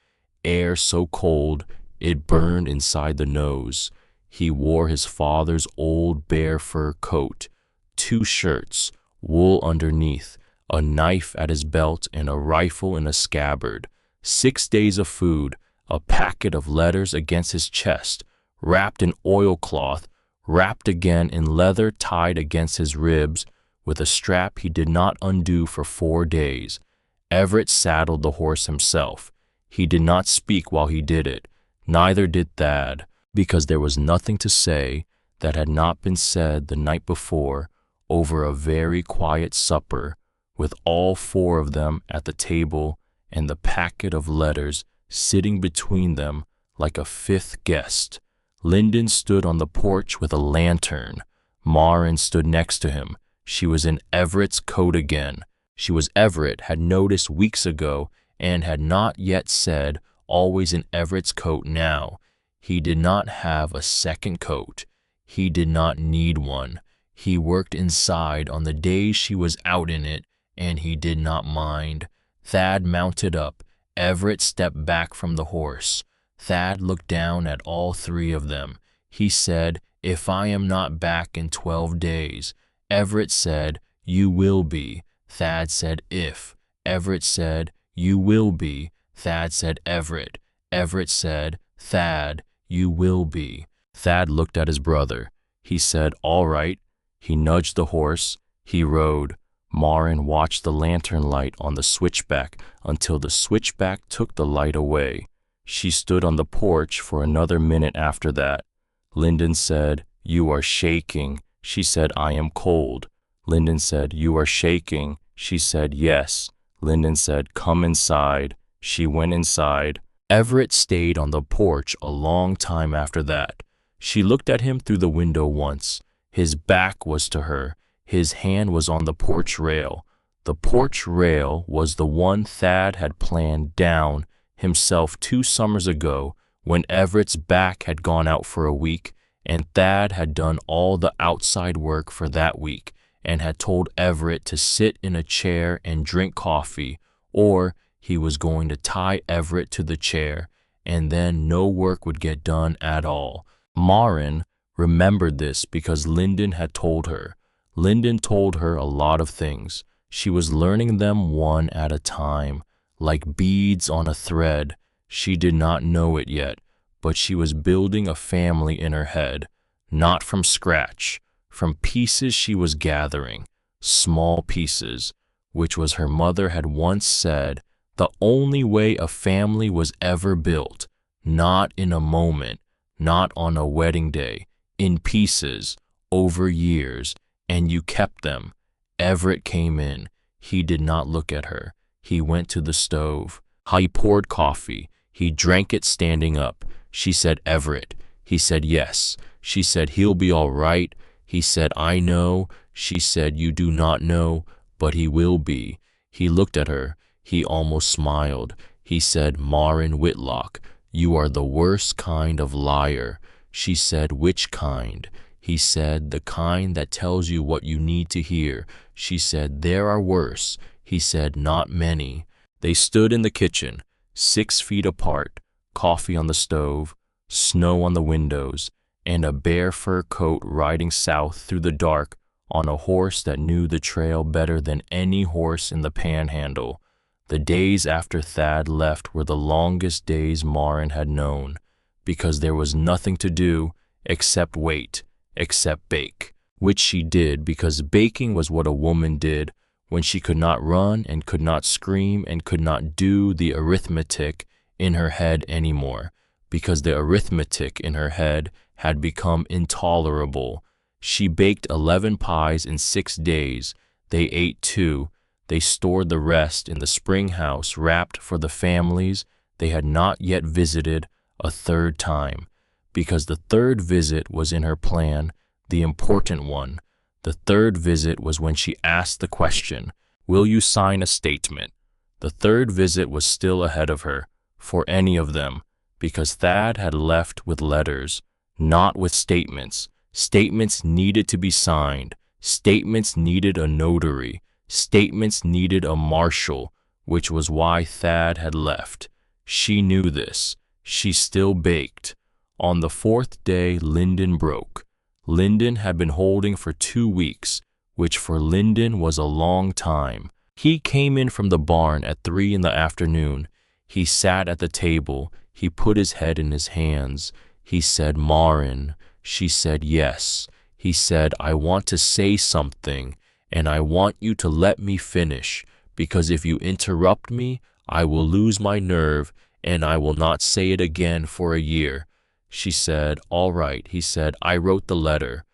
air so cold it burned inside the nose. He wore his father's old bear fur coat, 2 shirts, wool underneath, a knife at his belt and a rifle in a scabbard, 6 days of food, a packet of letters against his chest, wrapped in oilcloth, wrapped again in leather tied against his ribs, with a strap he did not undo for 4 days. Everett saddled the horse himself. He did not speak while he did it. Neither did Thad, because there was nothing to say that had not been said the night before over a very quiet supper, with all 4 of them at the table and the packet of letters sitting between them like a 5th guest. Lyndon stood on the porch with a lantern. Marin stood next to him. She was in Everett's coat again. She was Everett had noticed weeks ago and had not yet said, always in Everett's coat now. He did not have a second coat. He did not need one. He worked inside on the days she was out in it, and he did not mind. Thad mounted up. Everett stepped back from the horse. Thad looked down at all 3 of them. He said, "If I am not back in 12 days. Everett said, "You will be." Thad said, "If." Everett said, "You will be." Thad said, "Everett." Everett said, "Thad, you will be." Thad looked at his brother. He said, "All right." He nudged the horse. He rode. Marin watched the lantern light on the switchback until the switchback took the light away. She stood on the porch for another minute after that. Lyndon said, "You are shaking." She said, "I am cold." Lyndon said, "You are shaking." She said, "Yes." Lyndon said, "Come inside." She went inside. Everett stayed on the porch a long time after that. She looked at him through the window once. His back was to her. His hand was on the porch rail. The porch rail was the one Thad had planned down himself 2 summers ago when Everett's back had gone out for a week, and Thad had done all the outside work for that week and had told Everett to sit in a chair and drink coffee, or he was going to tie Everett to the chair, and then no work would get done at all. Marin remembered this because Lyndon had told her. Lyndon told her a lot of things. She was learning them one at a time, like beads on a thread. She did not know it yet, but she was building a family in her head, not from scratch, from pieces she was gathering, small pieces, which was her mother had once said, the only way a family was ever built, not in a moment, not on a wedding day, in pieces, over years, and you kept them. Everett came in. He did not look at her. He went to the stove. He poured coffee. He drank it standing up. She said, "Everett." He said, "Yes." She said, "He'll be all right." He said, "I know." She said, "You do not know, but he will be." He looked at her. He almost smiled. He said, "Marin Whitlock, you are the worst kind of liar." She said, "Which kind?" He said, "The kind that tells you what you need to hear." She said, "There are worse." He said, "Not many." They stood in the kitchen, 6 feet apart, coffee on the stove, snow on the windows, and a bear fur coat riding south through the dark on a horse that knew the trail better than any horse in the panhandle. The days after Thad left were the longest days Marin had known, because there was nothing to do except wait, except bake, which she did because baking was what a woman did when she could not run and could not scream and could not do the arithmetic in her head anymore, because the arithmetic in her head had become intolerable. She baked 11 pies in 6 days. They ate 2. They stored the rest in the spring house wrapped for the families they had not yet visited a third time, because the third visit was in her plan, the important one. The third visit was when she asked the question, "Will you sign a statement?" The third visit was still ahead of her, for any of them, because Thad had left with letters, not with statements. Statements needed to be signed. Statements needed a notary. Statements needed a marshal, which was why Thad had left. She knew this. She still baked. On the 4th day, Lyndon broke. Lyndon had been holding for 2 weeks, which for Lyndon was a long time. He came in from the barn at 3 in the afternoon. He sat at the table. He put his head in his hands. He said, "Marin." She said, "Yes." He said, "I want to say something, and I want you to let me finish, because if you interrupt me, I will lose my nerve, and I will not say it again for a year." She said, "All right." He said, "I wrote the letter."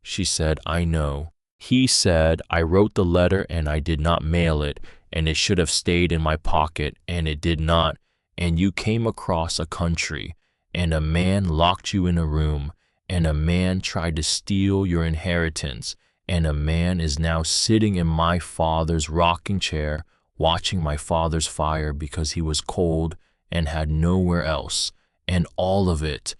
She said, "I know." He said, "I wrote the letter and I did not mail it, and it should have stayed in my pocket, and it did not, and you came across a country, and a man locked you in a room, and a man tried to steal your inheritance, and a man is now sitting in my father's rocking chair watching my father's fire because he was cold and had nowhere else. And all of it,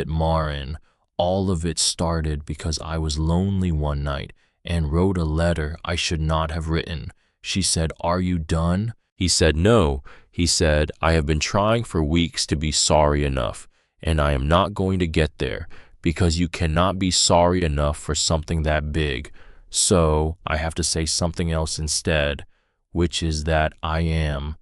Marin, all of it started because I was lonely one night and wrote a letter I should not have written." She said, "Are you done?" He said, "No." He said, "I have been trying for weeks to be sorry enough, and I am not going to get there, because you cannot be sorry enough for something that big. So I have to say something else instead, which is that I am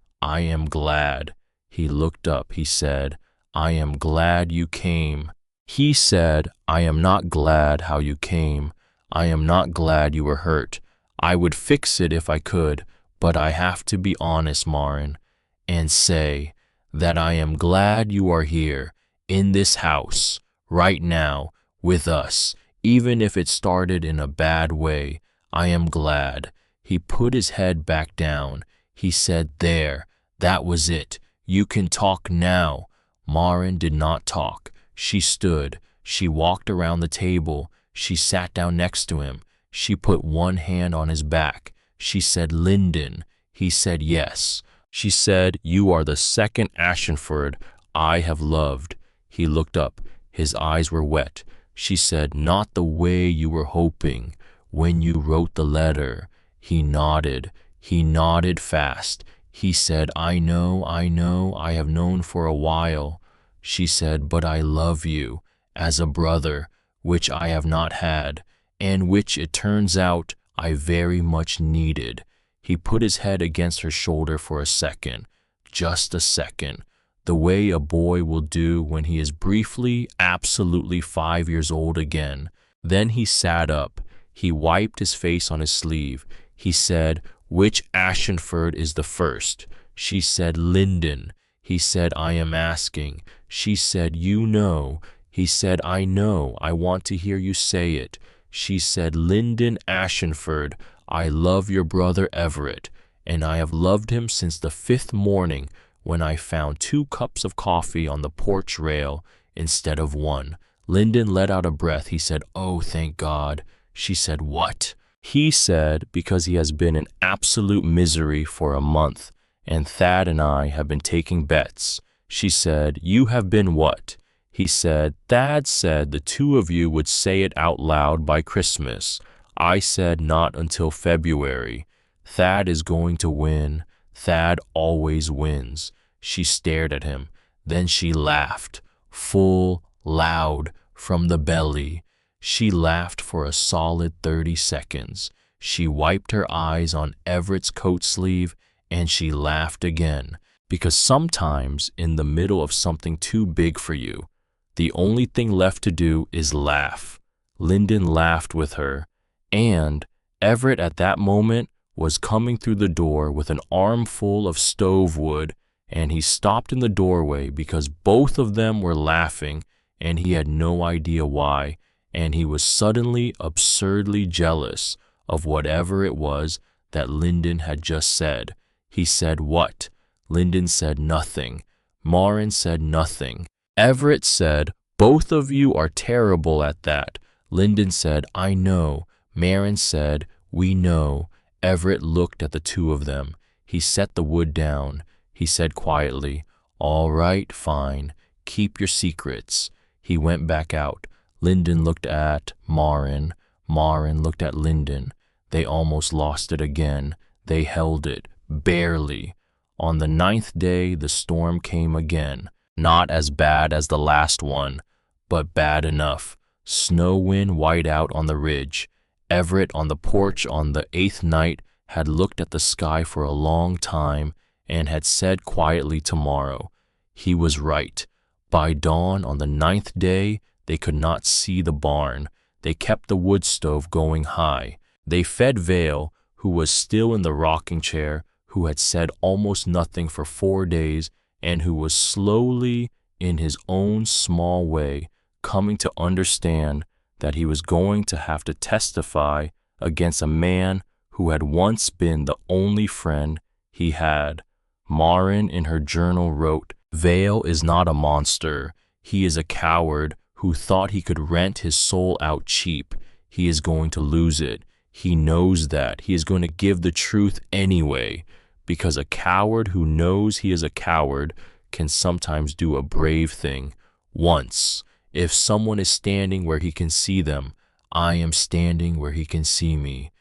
glad." He looked up. He said, "I am glad you came." He said, "I am not glad how you came. I am not glad you were hurt. I would fix it if I could, but I have to be honest, Marin, and say that I am glad you are here, in this house, right now, with us, even if it started in a bad way. I am glad." He put his head back down. He said, "There, that was it. You can talk now." Marin did not talk. She stood. She walked around the table. She sat down next to him. She put one hand on his back. She said, "Lyndon." He said, "Yes." She said, "You are the second Ashenford I have loved." He looked up. His eyes were wet. She said, "Not the way you were hoping when you wrote the letter." He nodded. He nodded fast. He said, I know, I have known for a while." She said, "But I love you as a brother, which I have not had, and which it turns out I very much needed." He put his head against her shoulder for a second, just a second, the way a boy will do when he is briefly, absolutely 5 years old again. Then he sat up. He wiped his face on his sleeve. He said, "Which Ashenford is the first?" She said, "Lyndon." He said, "I am asking." She said, "You know." He said, "I know. I want to hear you say it." She said, "Lyndon Ashenford, I love your brother Everett, and I have loved him since the 5th morning when I found 2 cups of coffee on the porch rail instead of 1. Lyndon let out a breath. He said, "Oh, thank God." She said, "What?" He said, "Because he has been in absolute misery for a month, and Thad and I have been taking bets." She said, "You have been what?" He said, "Thad said the 2 of you would say it out loud by Christmas. I said not until February. Thad is going to win. Thad always wins." She stared at him. Then she laughed, full, loud, from the belly. She laughed for a solid 30 seconds. She wiped her eyes on Everett's coat sleeve, and she laughed again, because sometimes in the middle of something too big for you, the only thing left to do is laugh. Lyndon laughed with her, and Everett at that moment was coming through the door with an armful of stove wood, and he stopped in the doorway because both of them were laughing, and he had no idea why, and he was suddenly absurdly jealous of whatever it was that Lyndon had just said. He said what? Lyndon said nothing. Marin said nothing. Everett said, "Both of you are terrible at that." Lyndon said, "I know." Marin said, "We know." Everett looked at the two of them. He set the wood down. He said quietly, "All right, fine. Keep your secrets." He went back out. Lyndon looked at Marin. Marin looked at Lyndon. They almost lost it again. They held it, barely. On the 9th day, the storm came again. Not as bad as the last one, but bad enough. Snow wind white out on the ridge. Everett on the porch on the 8th night had looked at the sky for a long time and had said quietly tomorrow. He was right. By dawn on the 9th day, they could not see the barn. They kept the wood stove going high. They fed Vale, who was still in the rocking chair, who had said almost nothing for 4 days, and who was slowly, in his own small way, coming to understand that he was going to have to testify against a man who had once been the only friend he had. Marin in her journal wrote, "Vale is not a monster. He is a coward who thought he could rent his soul out cheap. He is going to lose it. He knows that. He is going to give the truth anyway, because a coward who knows he is a coward can sometimes do a brave thing. Once, if someone is standing where he can see them, I am standing where he can see me."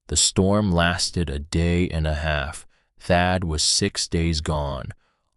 The storm lasted a day and a half. Thad was 6 days gone.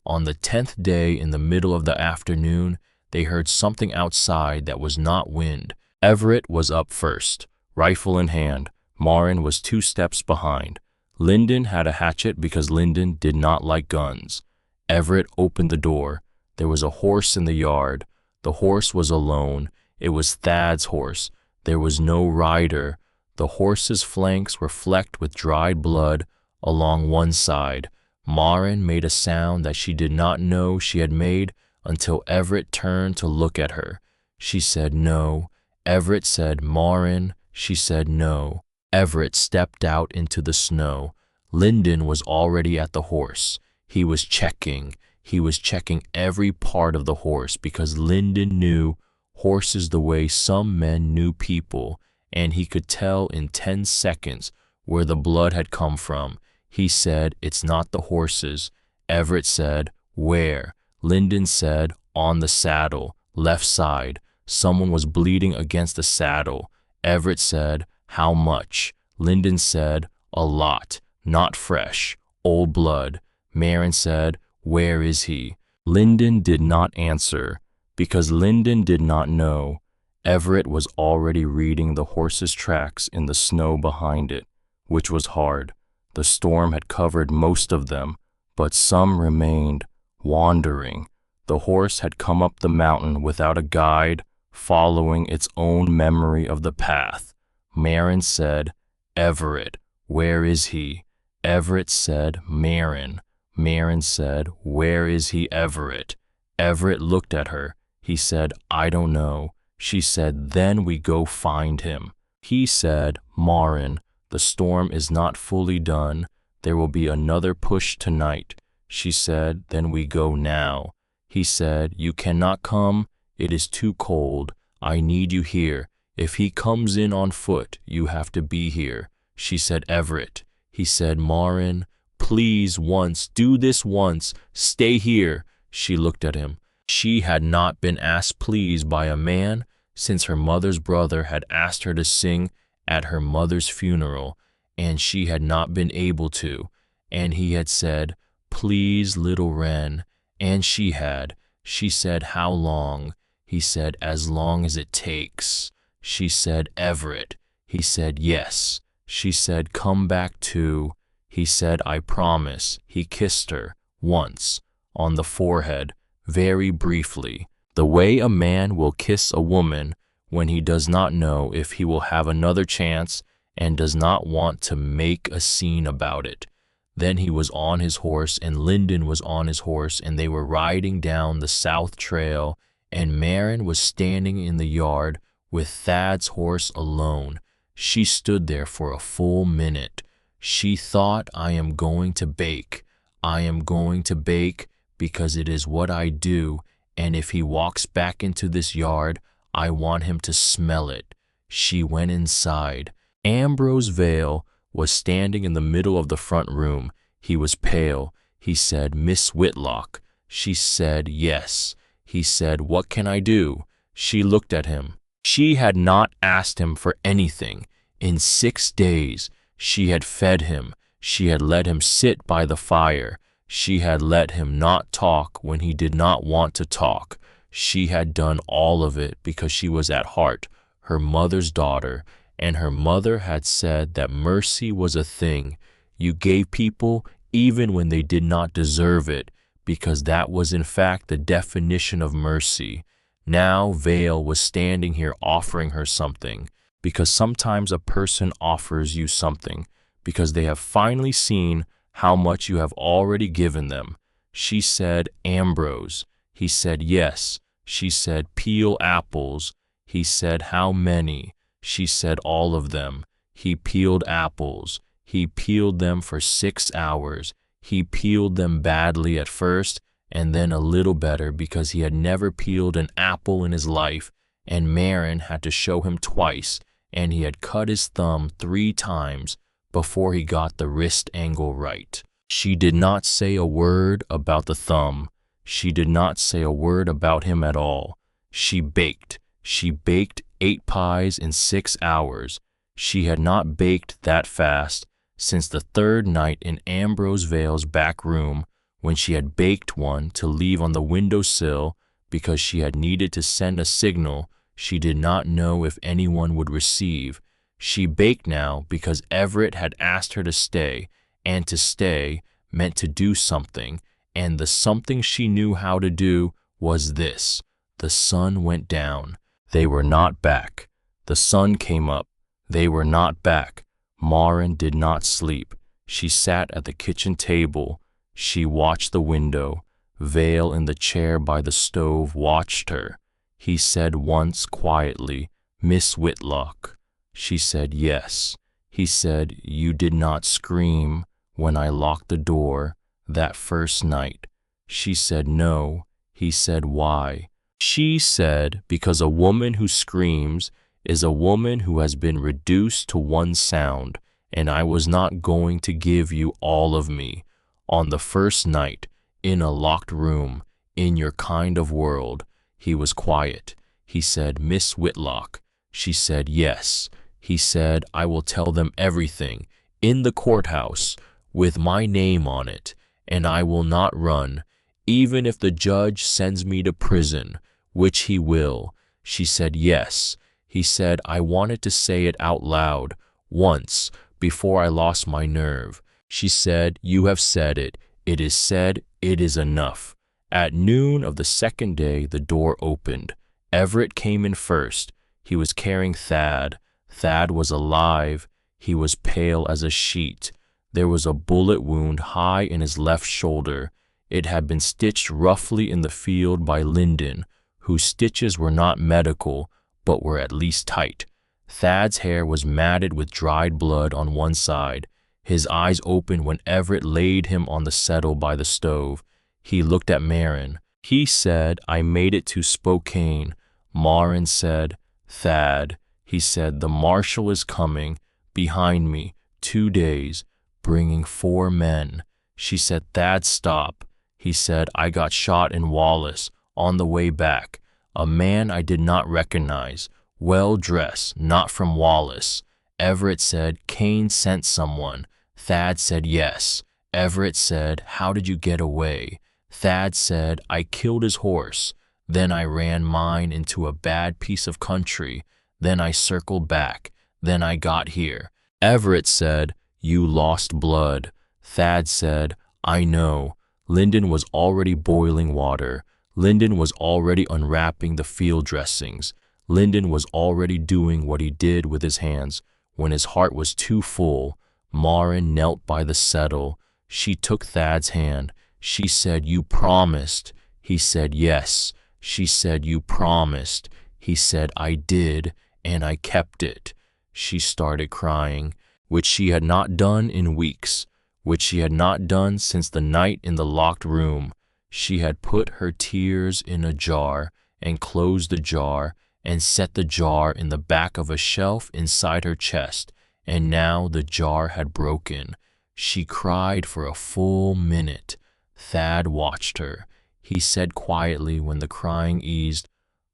On the 10th day, in the middle of the afternoon, they heard something outside that was not wind. Everett was up first, rifle in hand. Marin was 2 steps behind. Lyndon had a hatchet because Lyndon did not like guns. Everett opened the door. There was a horse in the yard. The horse was alone. It was Thad's horse. There was no rider. The horse's flanks were flecked with dried blood along one side. Marin made a sound that she did not know she had made until Everett turned to look at her. She said no. Everett said, "Marin." She said no. Everett stepped out into the snow. Lyndon was already at the horse. He was checking. He was checking every part of the horse because Lyndon knew horses the way some men knew people, and he could tell in 10 seconds where the blood had come from. He said, "It's not the horses." Everett said, "Where?" Lyndon said, "On the saddle, left side. Someone was bleeding against the saddle." Everett said, "How much?" Lyndon said, "A lot, not fresh, old blood." Marin said, "Where is he?" Lyndon did not answer, because Lyndon did not know. Everett was already reading the horse's tracks in the snow behind it, which was hard. The storm had covered most of them, but some remained, wandering. The horse had come up the mountain without a guide, following its own memory of the path. Marin said, "Everett, where is he?" Everett said, "Marin." Marin said, "Where is he, Everett?" Everett looked at her. He said, "I don't know." She said, "Then we go find him." He said, "Marin, the storm is not fully done. There will be another push tonight." She said, "Then we go now." He said, "You cannot come. It is too cold. I need you here. If he comes in on foot, you have to be here." She said, "Everett." He said, "Marin, please once, do this once. Stay here." She looked at him. She had not been asked please by a man since her mother's brother had asked her to sing at her mother's funeral, and she had not been able to. And he had said, "Please, little Wren." And she had. She said, "How long?" He said, "As long as it takes." She said, "Everett." He said, "Yes." She said, "Come back too." He said, I promise. He kissed her, once, on the forehead, very briefly, the way a man will kiss a woman when he does not know if he will have another chance and does not want to make a scene about it. Then he was on his horse and Lyndon was on his horse and they were riding down the south trail and Maren was standing in the yard with Thad's horse alone. She stood there for a full minute. She thought, I am going to bake. I am going to bake because it is what I do, and if he walks back into this yard, I want him to smell it. She went inside. Ambrose Vale was standing in the middle of the front room. He was pale. He said, Miss Whitlock. She said, yes. He said, what can I do? She looked at him. She had not asked him for anything. In 6 days, she had fed him. She had let him sit by the fire. She had let him not talk when he did not want to talk. She had done all of it because she was at heart her mother's daughter, and her mother had said that mercy was a thing you gave people even when they did not deserve it, because that was in fact the definition of mercy. Now Vale was standing here offering her something, because sometimes a person offers you something because they have finally seen how much you have already given them. She said, Ambrose. He said, yes. She said, peel apples. He said, how many? She said, all of them. He peeled apples. He peeled them for 6 hours. He peeled them badly at first, and then a little better because he had never peeled an apple in his life, and Maren had to show him twice, and he had cut his thumb 3 times before he got the wrist angle right. She did not say a word about the thumb. She did not say a word about him at all. She baked. She baked 8 pies in 6 hours. She had not baked that fast since the 3rd night in Ambrose Vale's back room, when she had baked one to leave on the windowsill because she had needed to send a signal she did not know if anyone would receive. She baked now because Everett had asked her to stay, and to stay meant to do something, and the something she knew how to do was this. The sun went down. They were not back. The sun came up. They were not back. Maren did not sleep. She sat at the kitchen table. She watched the window. Vale in the chair by the stove watched her. He said once quietly, Miss Whitlock. She said yes. He said, you did not scream when I locked the door that first night. She said no. He said why? She said because a woman who screams is a woman who has been reduced to one sound, and I was not going to give you all of me. On the first night, in a locked room, in your kind of world. He was quiet. He said, Miss Whitlock. She said yes. He said, I will tell them everything, in the courthouse, with my name on it, and I will not run, even if the judge sends me to prison, which he will. She said yes. He said, I wanted to say it out loud, once, before I lost my nerve. She said, you have said it. It is said. It is enough. At noon of the 2nd day, the door opened. Everett came in first. He was carrying Thad. Thad was alive. He was pale as a sheet. There was a bullet wound high in his left shoulder. It had been stitched roughly in the field by Lyndon, whose stitches were not medical, but were at least tight. Thad's hair was matted with dried blood on one side. His eyes opened when Everett laid him on the settle by the stove. He looked at Maren. He said, I made it to Spokane. Maren said, Thad. He said, the marshal is coming, behind me, 2 days, bringing 4 men. She said, Thad, stop. He said, I got shot in Wallace, on the way back. A man I did not recognize, well-dressed, not from Wallace. Everett said, Kane sent someone. Thad said, yes. Everett said, how did you get away? Thad said, I killed his horse. Then I ran mine into a bad piece of country. Then I circled back. Then I got here. Everett said, you lost blood. Thad said, I know. Lyndon was already boiling water. Lyndon was already unwrapping the field dressings. Lyndon was already doing what he did with his hands. When his heart was too full, Marin knelt by the settle. She took Thad's hand. She said, You promised. He said, Yes. She said, You promised. He said, I did, and I kept it. She started crying, which she had not done in weeks, which she had not done since the night in the locked room. She had put her tears in a jar and closed the jar and set the jar in the back of a shelf inside her chest, and now the jar had broken. She cried for a full minute. Thad watched her. He said quietly when the crying eased,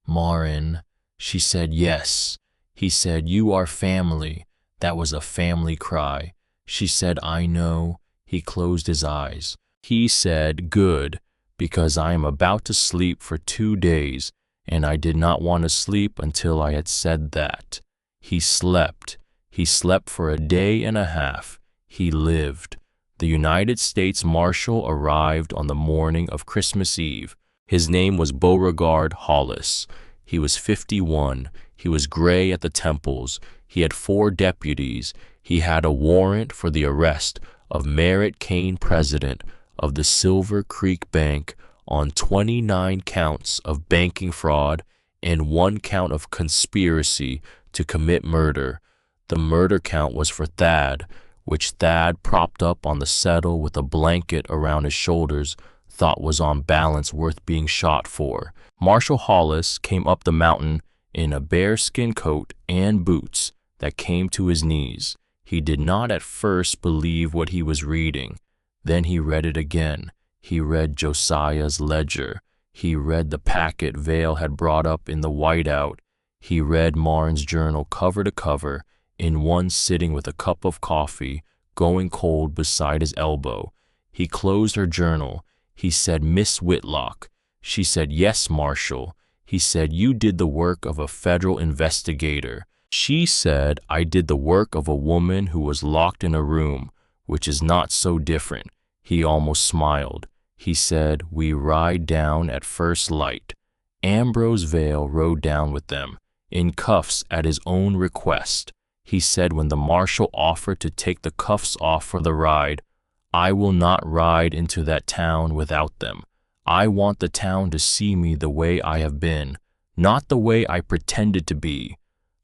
Marin. She said, Yes. He said, You are family. That was a family cry. She said, I know. He closed his eyes. He said, Good, because I am about to sleep for 2 days, and I did not want to sleep until I had said that. He slept. He slept for a day and a half. He lived. The United States Marshal arrived on the morning of Christmas Eve. His name was Beauregard Hollis. He was 51. He was gray at the temples. He had 4 deputies. He had a warrant for the arrest of Merritt Kane, president of the Silver Creek Bank, on 29 counts of banking fraud and 1 count of conspiracy to commit murder. The murder count was for Thad, which Thad, propped up on the settle with a blanket around his shoulders, thought was on balance worth being shot for. Marshal Hollis came up the mountain in a bearskin coat and boots that came to his knees. He did not at first believe what he was reading. Then he read it again. He read Josiah's ledger. He read the packet Vale had brought up in the whiteout. He read Marin's journal cover to cover, in one sitting with a cup of coffee, going cold beside his elbow. He closed her journal. He said, Miss Whitlock. She said, Yes, Marshal. He said, You did the work of a federal investigator. She said, I did the work of a woman who was locked in a room, which is not so different. He almost smiled. He said, We ride down at first light. Ambrose Vale rode down with them, in cuffs at his own request. He said when the marshal offered to take the cuffs off for the ride, I will not ride into that town without them. I want the town to see me the way I have been, not the way I pretended to be.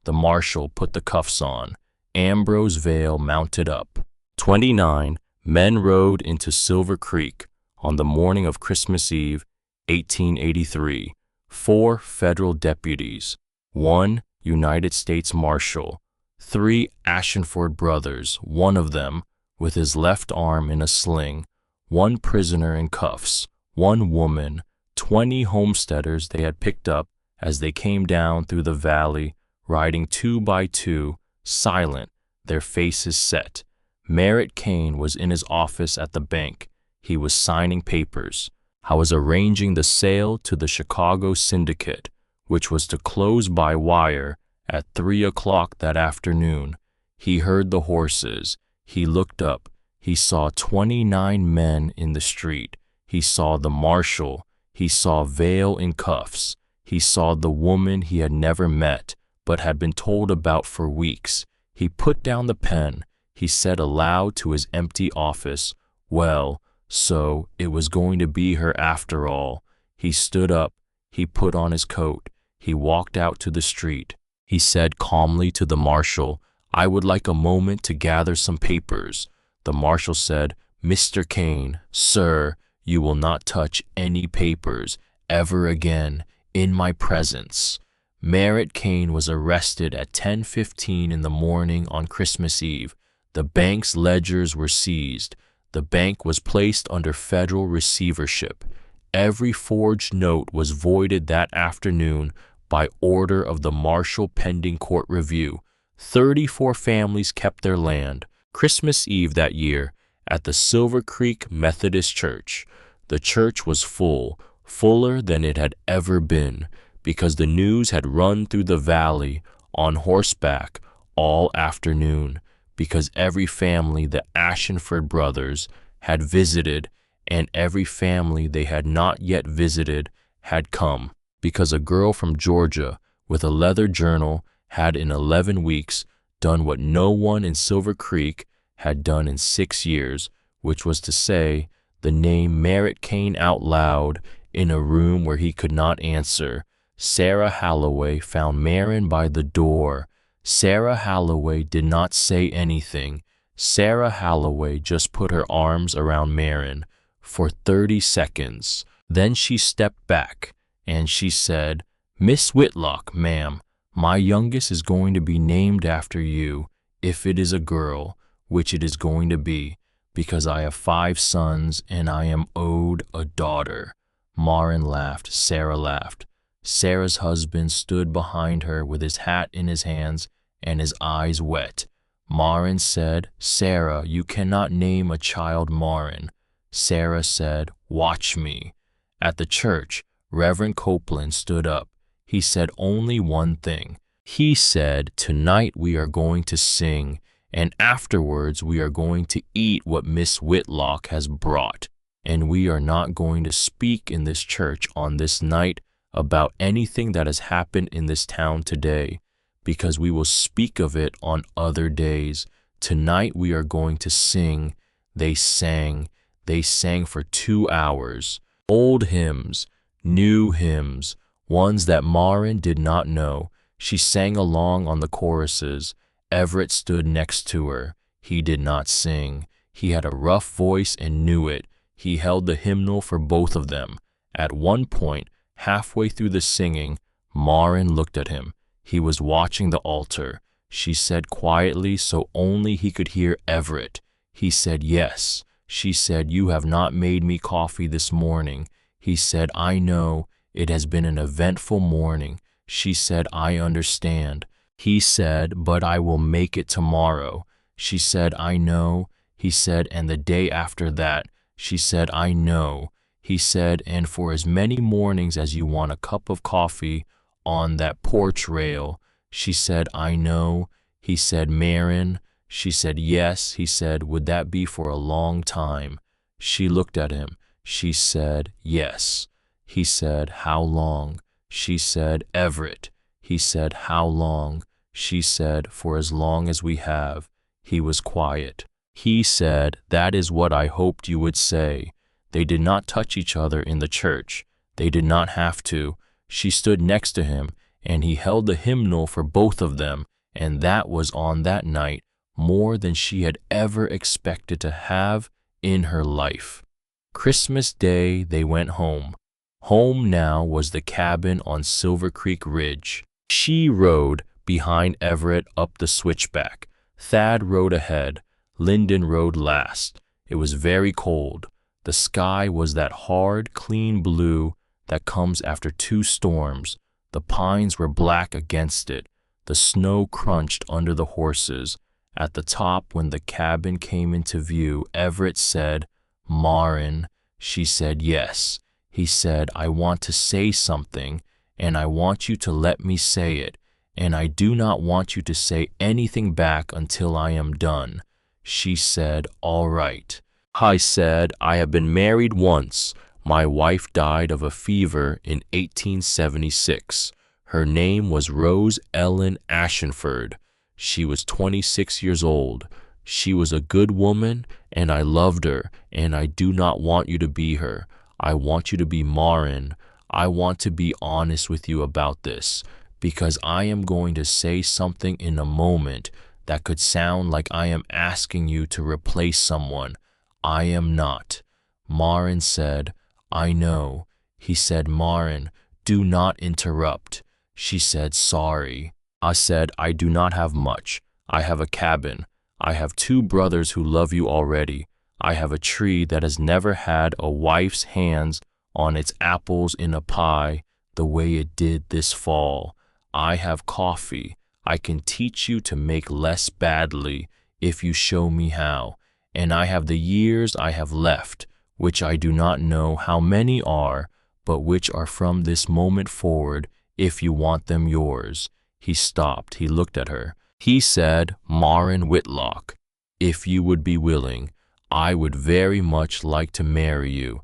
The marshal put the cuffs on. Ambrose Vale mounted up. 29 men rode into Silver Creek on the morning of Christmas Eve, 1883. 4 federal deputies, 1 United States Marshal, 3 Ashenford brothers, one of them with his left arm in a sling, 1 prisoner in cuffs, 1 woman, 20 homesteaders they had picked up as they came down through the valley, riding 2 by 2, silent, their faces set. Merritt Kane was in his office at the bank. He was signing papers. I was arranging the sale to the Chicago syndicate, which was to close by wire at 3 o'clock that afternoon. He heard the horses. He looked up. He saw 29 men in the street. He saw the marshal. He saw Vale in cuffs. He saw the woman he had never met, but had been told about for weeks. He put down the pen. He said aloud to his empty office, Well, so it was going to be her after all. He stood up. He put on his coat. He walked out to the street. He said calmly to the marshal, I would like a moment to gather some papers. The marshal said, Mr. Kane, sir, you will not touch any papers ever again in my presence. Merritt Kane was arrested at 10:15 in the morning on Christmas Eve. The bank's ledgers were seized. The bank was placed under federal receivership. Every forged note was voided that afternoon by order of the marshal pending court review. 34 families kept their land. Christmas Eve that year at the Silver Creek Methodist Church. The church was full, fuller than it had ever been, because the news had run through the valley on horseback all afternoon. because every family the Ashenford brothers had visited and every family they had not yet visited had come, because a girl from Georgia with a leather journal had in 11 weeks done what no one in Silver Creek had done in 6 years, which was to say the name Merritt Kane out loud in a room where he could not answer. Sarah Halloway found Marin by the door. Sarah Halloway did not say anything. Sarah Halloway just put her arms around Marin for 30 seconds. Then she stepped back and she said, "Miss Whitlock, ma'am, my youngest is going to be named after you, if it is a girl, which it is going to be, because I have 5 sons and I am owed a daughter." Marin laughed. Sarah laughed. Sarah's husband stood behind her with his hat in his hands and his eyes wet. Marin said, "Sarah, you cannot name a child Marin." Sarah said, "Watch me." At the church, Reverend Copeland stood up. He said only one thing. He said, "Tonight we are going to sing, and afterwards we are going to eat what Miss Whitlock has brought. And we are not going to speak in this church on this night about anything that has happened in this town today, because we will speak of it on other days. Tonight we are going to sing." They sang. They sang for 2 hours. Old hymns, new hymns, ones that Marin did not know. She sang along on the choruses. Everett stood next to her. He did not sing. He had a rough voice and knew it. He held the hymnal for both of them. At one point, halfway through the singing, Marin looked at him. He was watching the altar. She said quietly so only he could hear Everett. He said, "Yes." She said, "You have not made me coffee this morning." He said, "I know. It has been an eventful morning." She said, "I understand." He said, "But I will make it tomorrow." She said, "I know." He said, "And the day after that." She said, "I know." He said, "And for as many mornings as you want a cup of coffee on that porch rail." She said, "I know." He said, "Marin." She said, "Yes." He said, "Would that be for a long time?" She looked at him. She said, "Yes." He said, "How long?" She said, "Everett." He said, "How long?" She said, "For as long as we have." He was quiet. He said, "That is what I hoped you would say." They did not touch each other in the church. They did not have to. She stood next to him, and he held the hymnal for both of them, and that was on that night more than she had ever expected to have in her life. Christmas Day they went home. Home now was the cabin on Silver Creek Ridge. She rode behind Everett up the switchback. Thad rode ahead. Lyndon rode last. It was very cold. The sky was that hard, clean blue that comes after 2 storms. The pines were black against it. The snow crunched under the horses. At the top, when the cabin came into view, Everett said, "Marin." She said, "Yes." He said, "I want to say something, and I want you to let me say it, and I do not want you to say anything back until I am done." She said, "All right." I said, "I have been married once. My wife died of a fever in 1876. Her name was Rose Ellen Ashenford. She was 26 years old. She was a good woman, and I loved her, and I do not want you to be her. I want you to be Marin. I want to be honest with you about this, because I am going to say something in a moment that could sound like I am asking you to replace someone. I am not." Marin said, "I know." He said, "Marin, do not interrupt." She said, "Sorry." I said, "I do not have much. I have a cabin. I have 2 brothers who love you already. I have a tree that has never had a wife's hands on its apples in a pie the way it did this fall. I have coffee. I can teach you to make less badly if you show me how. And I have the years I have left, which I do not know how many are, but which are from this moment forward, if you want them yours." He stopped. He looked at her. He said, Marin Whitlock, if you would be willing, I would very much like to marry you.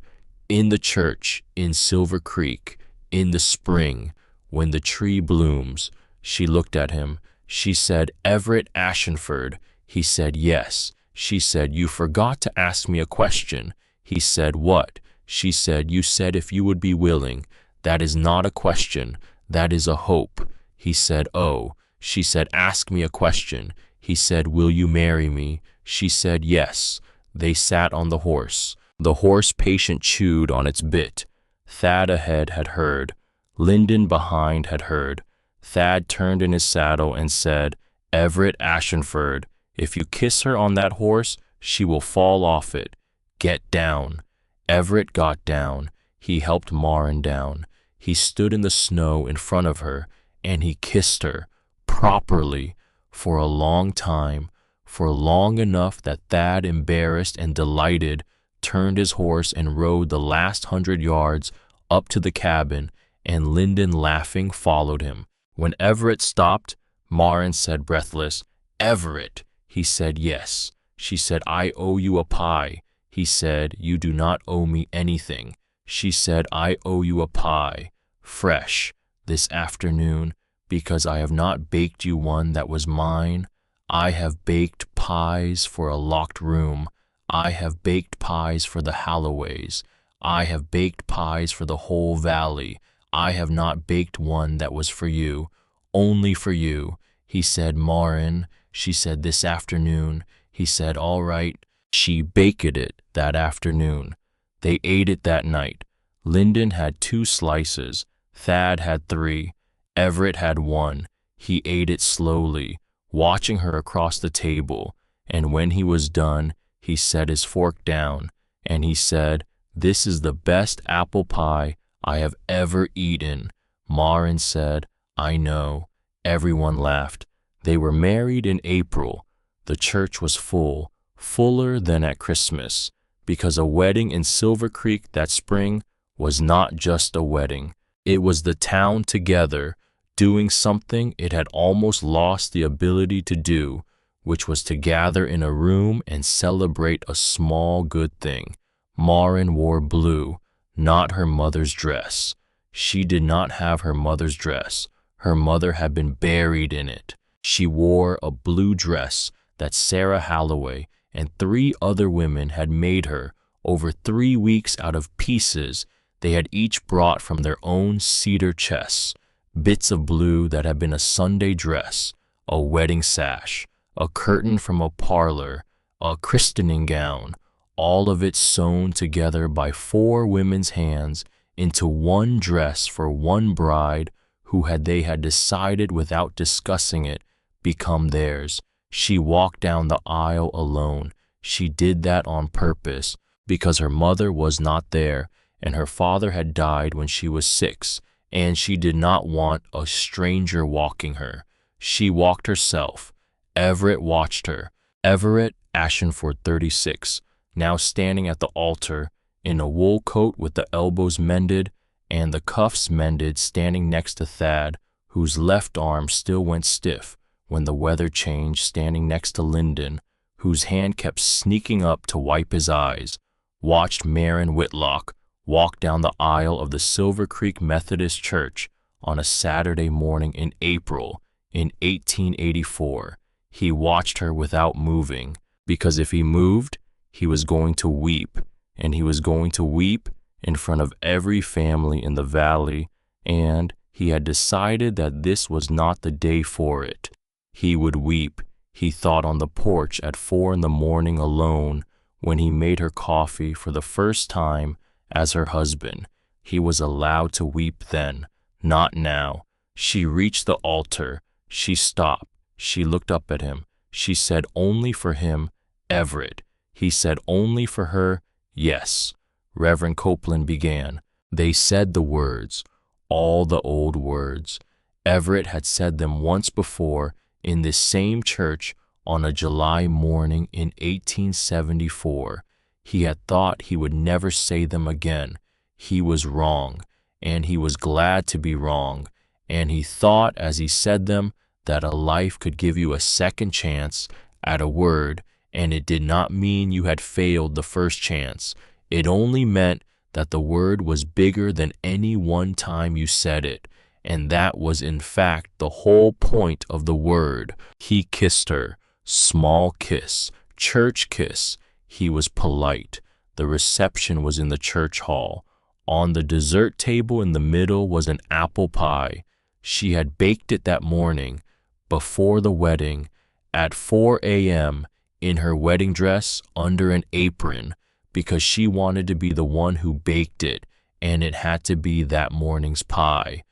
In the church, in Silver Creek, in the spring, when the tree blooms. She looked at him. She said, Everett Ashenford. He said, yes. She said, you forgot to ask me a question. He said, what? She said, you said if you would be willing. That is not a question. That is a hope. He said, oh. She said, ask me a question. He said, will you marry me? She said, yes. They sat on the horse. The horse patient chewed on its bit. Thad ahead had heard. Lyndon behind had heard. Thad turned in his saddle and said, Everett Ashenford, if you kiss her on that horse, she will fall off it. Get down. Everett got down. He helped Marin down. He stood in the snow in front of her, and he kissed her, properly, for a long time, for long enough that Thad, embarrassed and delighted, turned his horse and rode the last 100 yards up to the cabin, and Lyndon, laughing, followed him. When Everett stopped, Marin said, breathless, Everett. He said, yes. She said, I owe you a pie. He said, you do not owe me anything. She said, I owe you a pie, fresh, this afternoon, because I have not baked you one that was mine. I have baked pies for a locked room. I have baked pies for the Halloways. I have baked pies for the whole valley. I have not baked one that was for you, only for you. He said, Marin. She said, this afternoon. He said, all right. She baked it that afternoon. They ate it that night. Lyndon had 2 slices. Thad had 3. Everett had 1. He ate it slowly, watching her across the table, and when he was done, he set his fork down, and he said, this is the best apple pie I have ever eaten. Marin said, I know. Everyone laughed. They were married in April. The church was full, fuller than at Christmas, because a wedding in Silver Creek that spring was not just a wedding. It was the town together, doing something it had almost lost the ability to do, which was to gather in a room and celebrate a small good thing. Marin wore blue, not her mother's dress. She did not have her mother's dress. Her mother had been buried in it. She wore a blue dress that Sarah Halloway and 3 other women had made her over 3 weeks out of pieces they had each brought from their own cedar chests, bits of blue that had been a Sunday dress, a wedding sash, a curtain from a parlor, a christening gown, all of it sewn together by 4 women's hands into one dress for one bride who they had decided without discussing it, become theirs. She walked down the aisle alone. She did that on purpose because her mother was not there and her father had died when she was 6, and she did not want a stranger walking her. She walked herself. Everett watched her. Everett Ashenford, 36, now standing at the altar, in a wool coat with the elbows mended and the cuffs mended, standing next to Thad, whose left arm still went stiff when the weather changed, standing next to Lyndon, whose hand kept sneaking up to wipe his eyes, watched Marin Whitlock walk down the aisle of the Silver Creek Methodist Church on a Saturday morning in April in 1884. He watched her without moving, because if he moved, he was going to weep, and he was going to weep in front of every family in the valley, and he had decided that this was not the day for it. He would weep, he thought, on the porch at 4 in the morning alone, when he made her coffee for the first time as her husband. He was allowed to weep then, not now. She reached the altar. She stopped. She looked up at him. She said, only for him, Everett. He said, only for her, yes. Reverend Copeland began. They said the words, all the old words. Everett had said them once before in this same church on a July morning in 1874. He had thought he would never say them again. He was wrong, and he was glad to be wrong, and he thought as he said them that a life could give you a second chance at a word, and it did not mean you had failed the first chance. It only meant that the word was bigger than any one time you said it, and that was in fact the whole point of the word. He kissed her. Small kiss, church kiss. He was polite. The reception was in the church hall. On the dessert table in the middle was an apple pie. She had baked it that morning, before the wedding, at 4 a.m., in her wedding dress under an apron, because she wanted to be the one who baked it, and it had to be that morning's pie.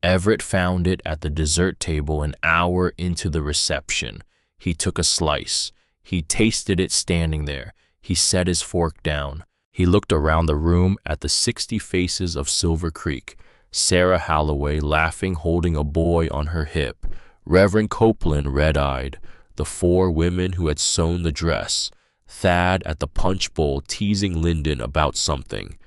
Everett found it at the dessert table an hour into the reception. He took a slice. He tasted it standing there. He set his fork down. He looked around the room at the 60 faces of Silver Creek. Sarah Holloway laughing, holding a boy on her hip. Reverend Copeland red-eyed. The 4 women who had sewn the dress. Thad at the punch bowl teasing Lyndon about something.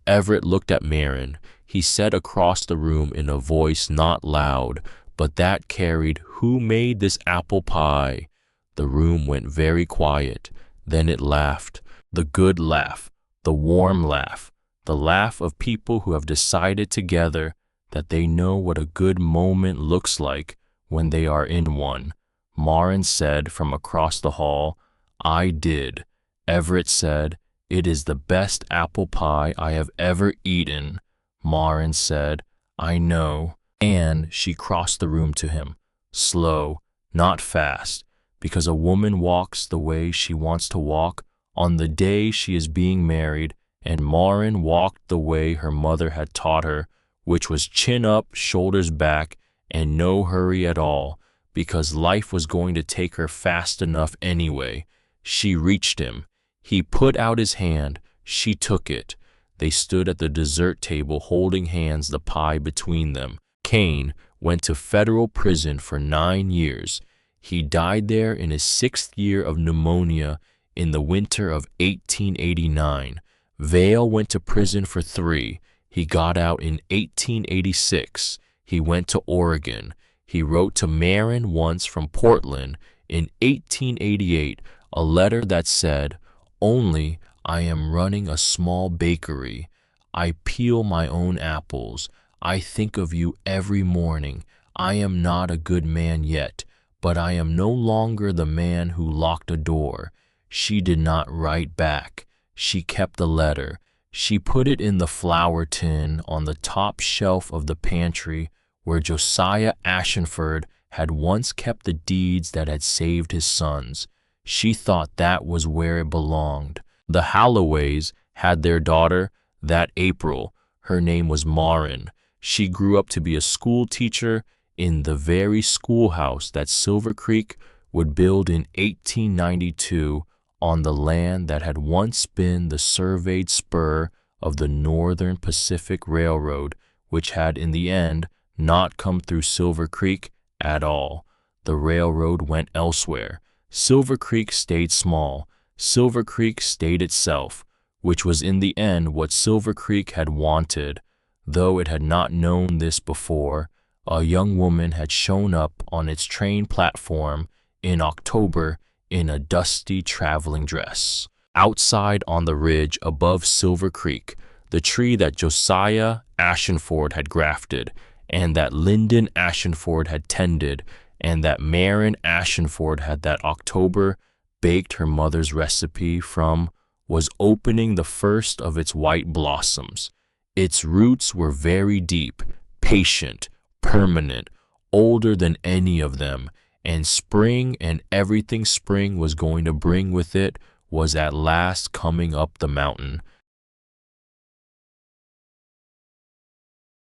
Everett looked at Marin. He said across the room in a voice not loud, but that carried, "Who made this apple pie?" The room went very quiet. Then it laughed. The good laugh. The warm laugh. The laugh of people who have decided together that they know what a good moment looks like when they are in one. Marin said from across the hall, "I did." Everett said, "It is the best apple pie I have ever eaten." Marin said, "I know." And she crossed the room to him, slow, not fast, because a woman walks the way she wants to walk on the day she is being married, and Marin walked the way her mother had taught her, which was chin up, shoulders back, and no hurry at all, because life was going to take her fast enough anyway. She reached him. He put out his hand. She took it. They stood at the dessert table holding hands, the pie between them. Kane went to federal prison for 9 years. He died there in his 6th year of pneumonia in the winter of 1889. Vale went to prison for 3. He got out in 1886. He went to Oregon. He wrote to Marin once from Portland in 1888 a letter that said, "Only I am running a small bakery. I peel my own apples. I think of you every morning. I am not a good man yet, but I am no longer the man who locked a door." She did not write back. She kept the letter. She put it in the flour tin on the top shelf of the pantry where Josiah Ashenford had once kept the deeds that had saved his sons. She thought that was where it belonged. The Halloways had their daughter that April. Her name was Marin. She grew up to be a school teacher in the very schoolhouse that Silver Creek would build in 1892 on the land that had once been the surveyed spur of the Northern Pacific Railroad, which had in the end not come through Silver Creek at all. The railroad went elsewhere. Silver Creek stayed small. Silver Creek stayed itself, which was in the end what Silver Creek had wanted. Though it had not known this before, a young woman had shown up on its train platform in October in a dusty traveling dress. Outside on the ridge above Silver Creek, the tree that Josiah Ashenford had grafted, and that Lyndon Ashenford had tended, and that Marin Ashenford had that October baked her mother's recipe from, was opening the first of its white blossoms. Its roots were very deep, patient, permanent, older than any of them, and spring and everything spring was going to bring with it was at last coming up the mountain.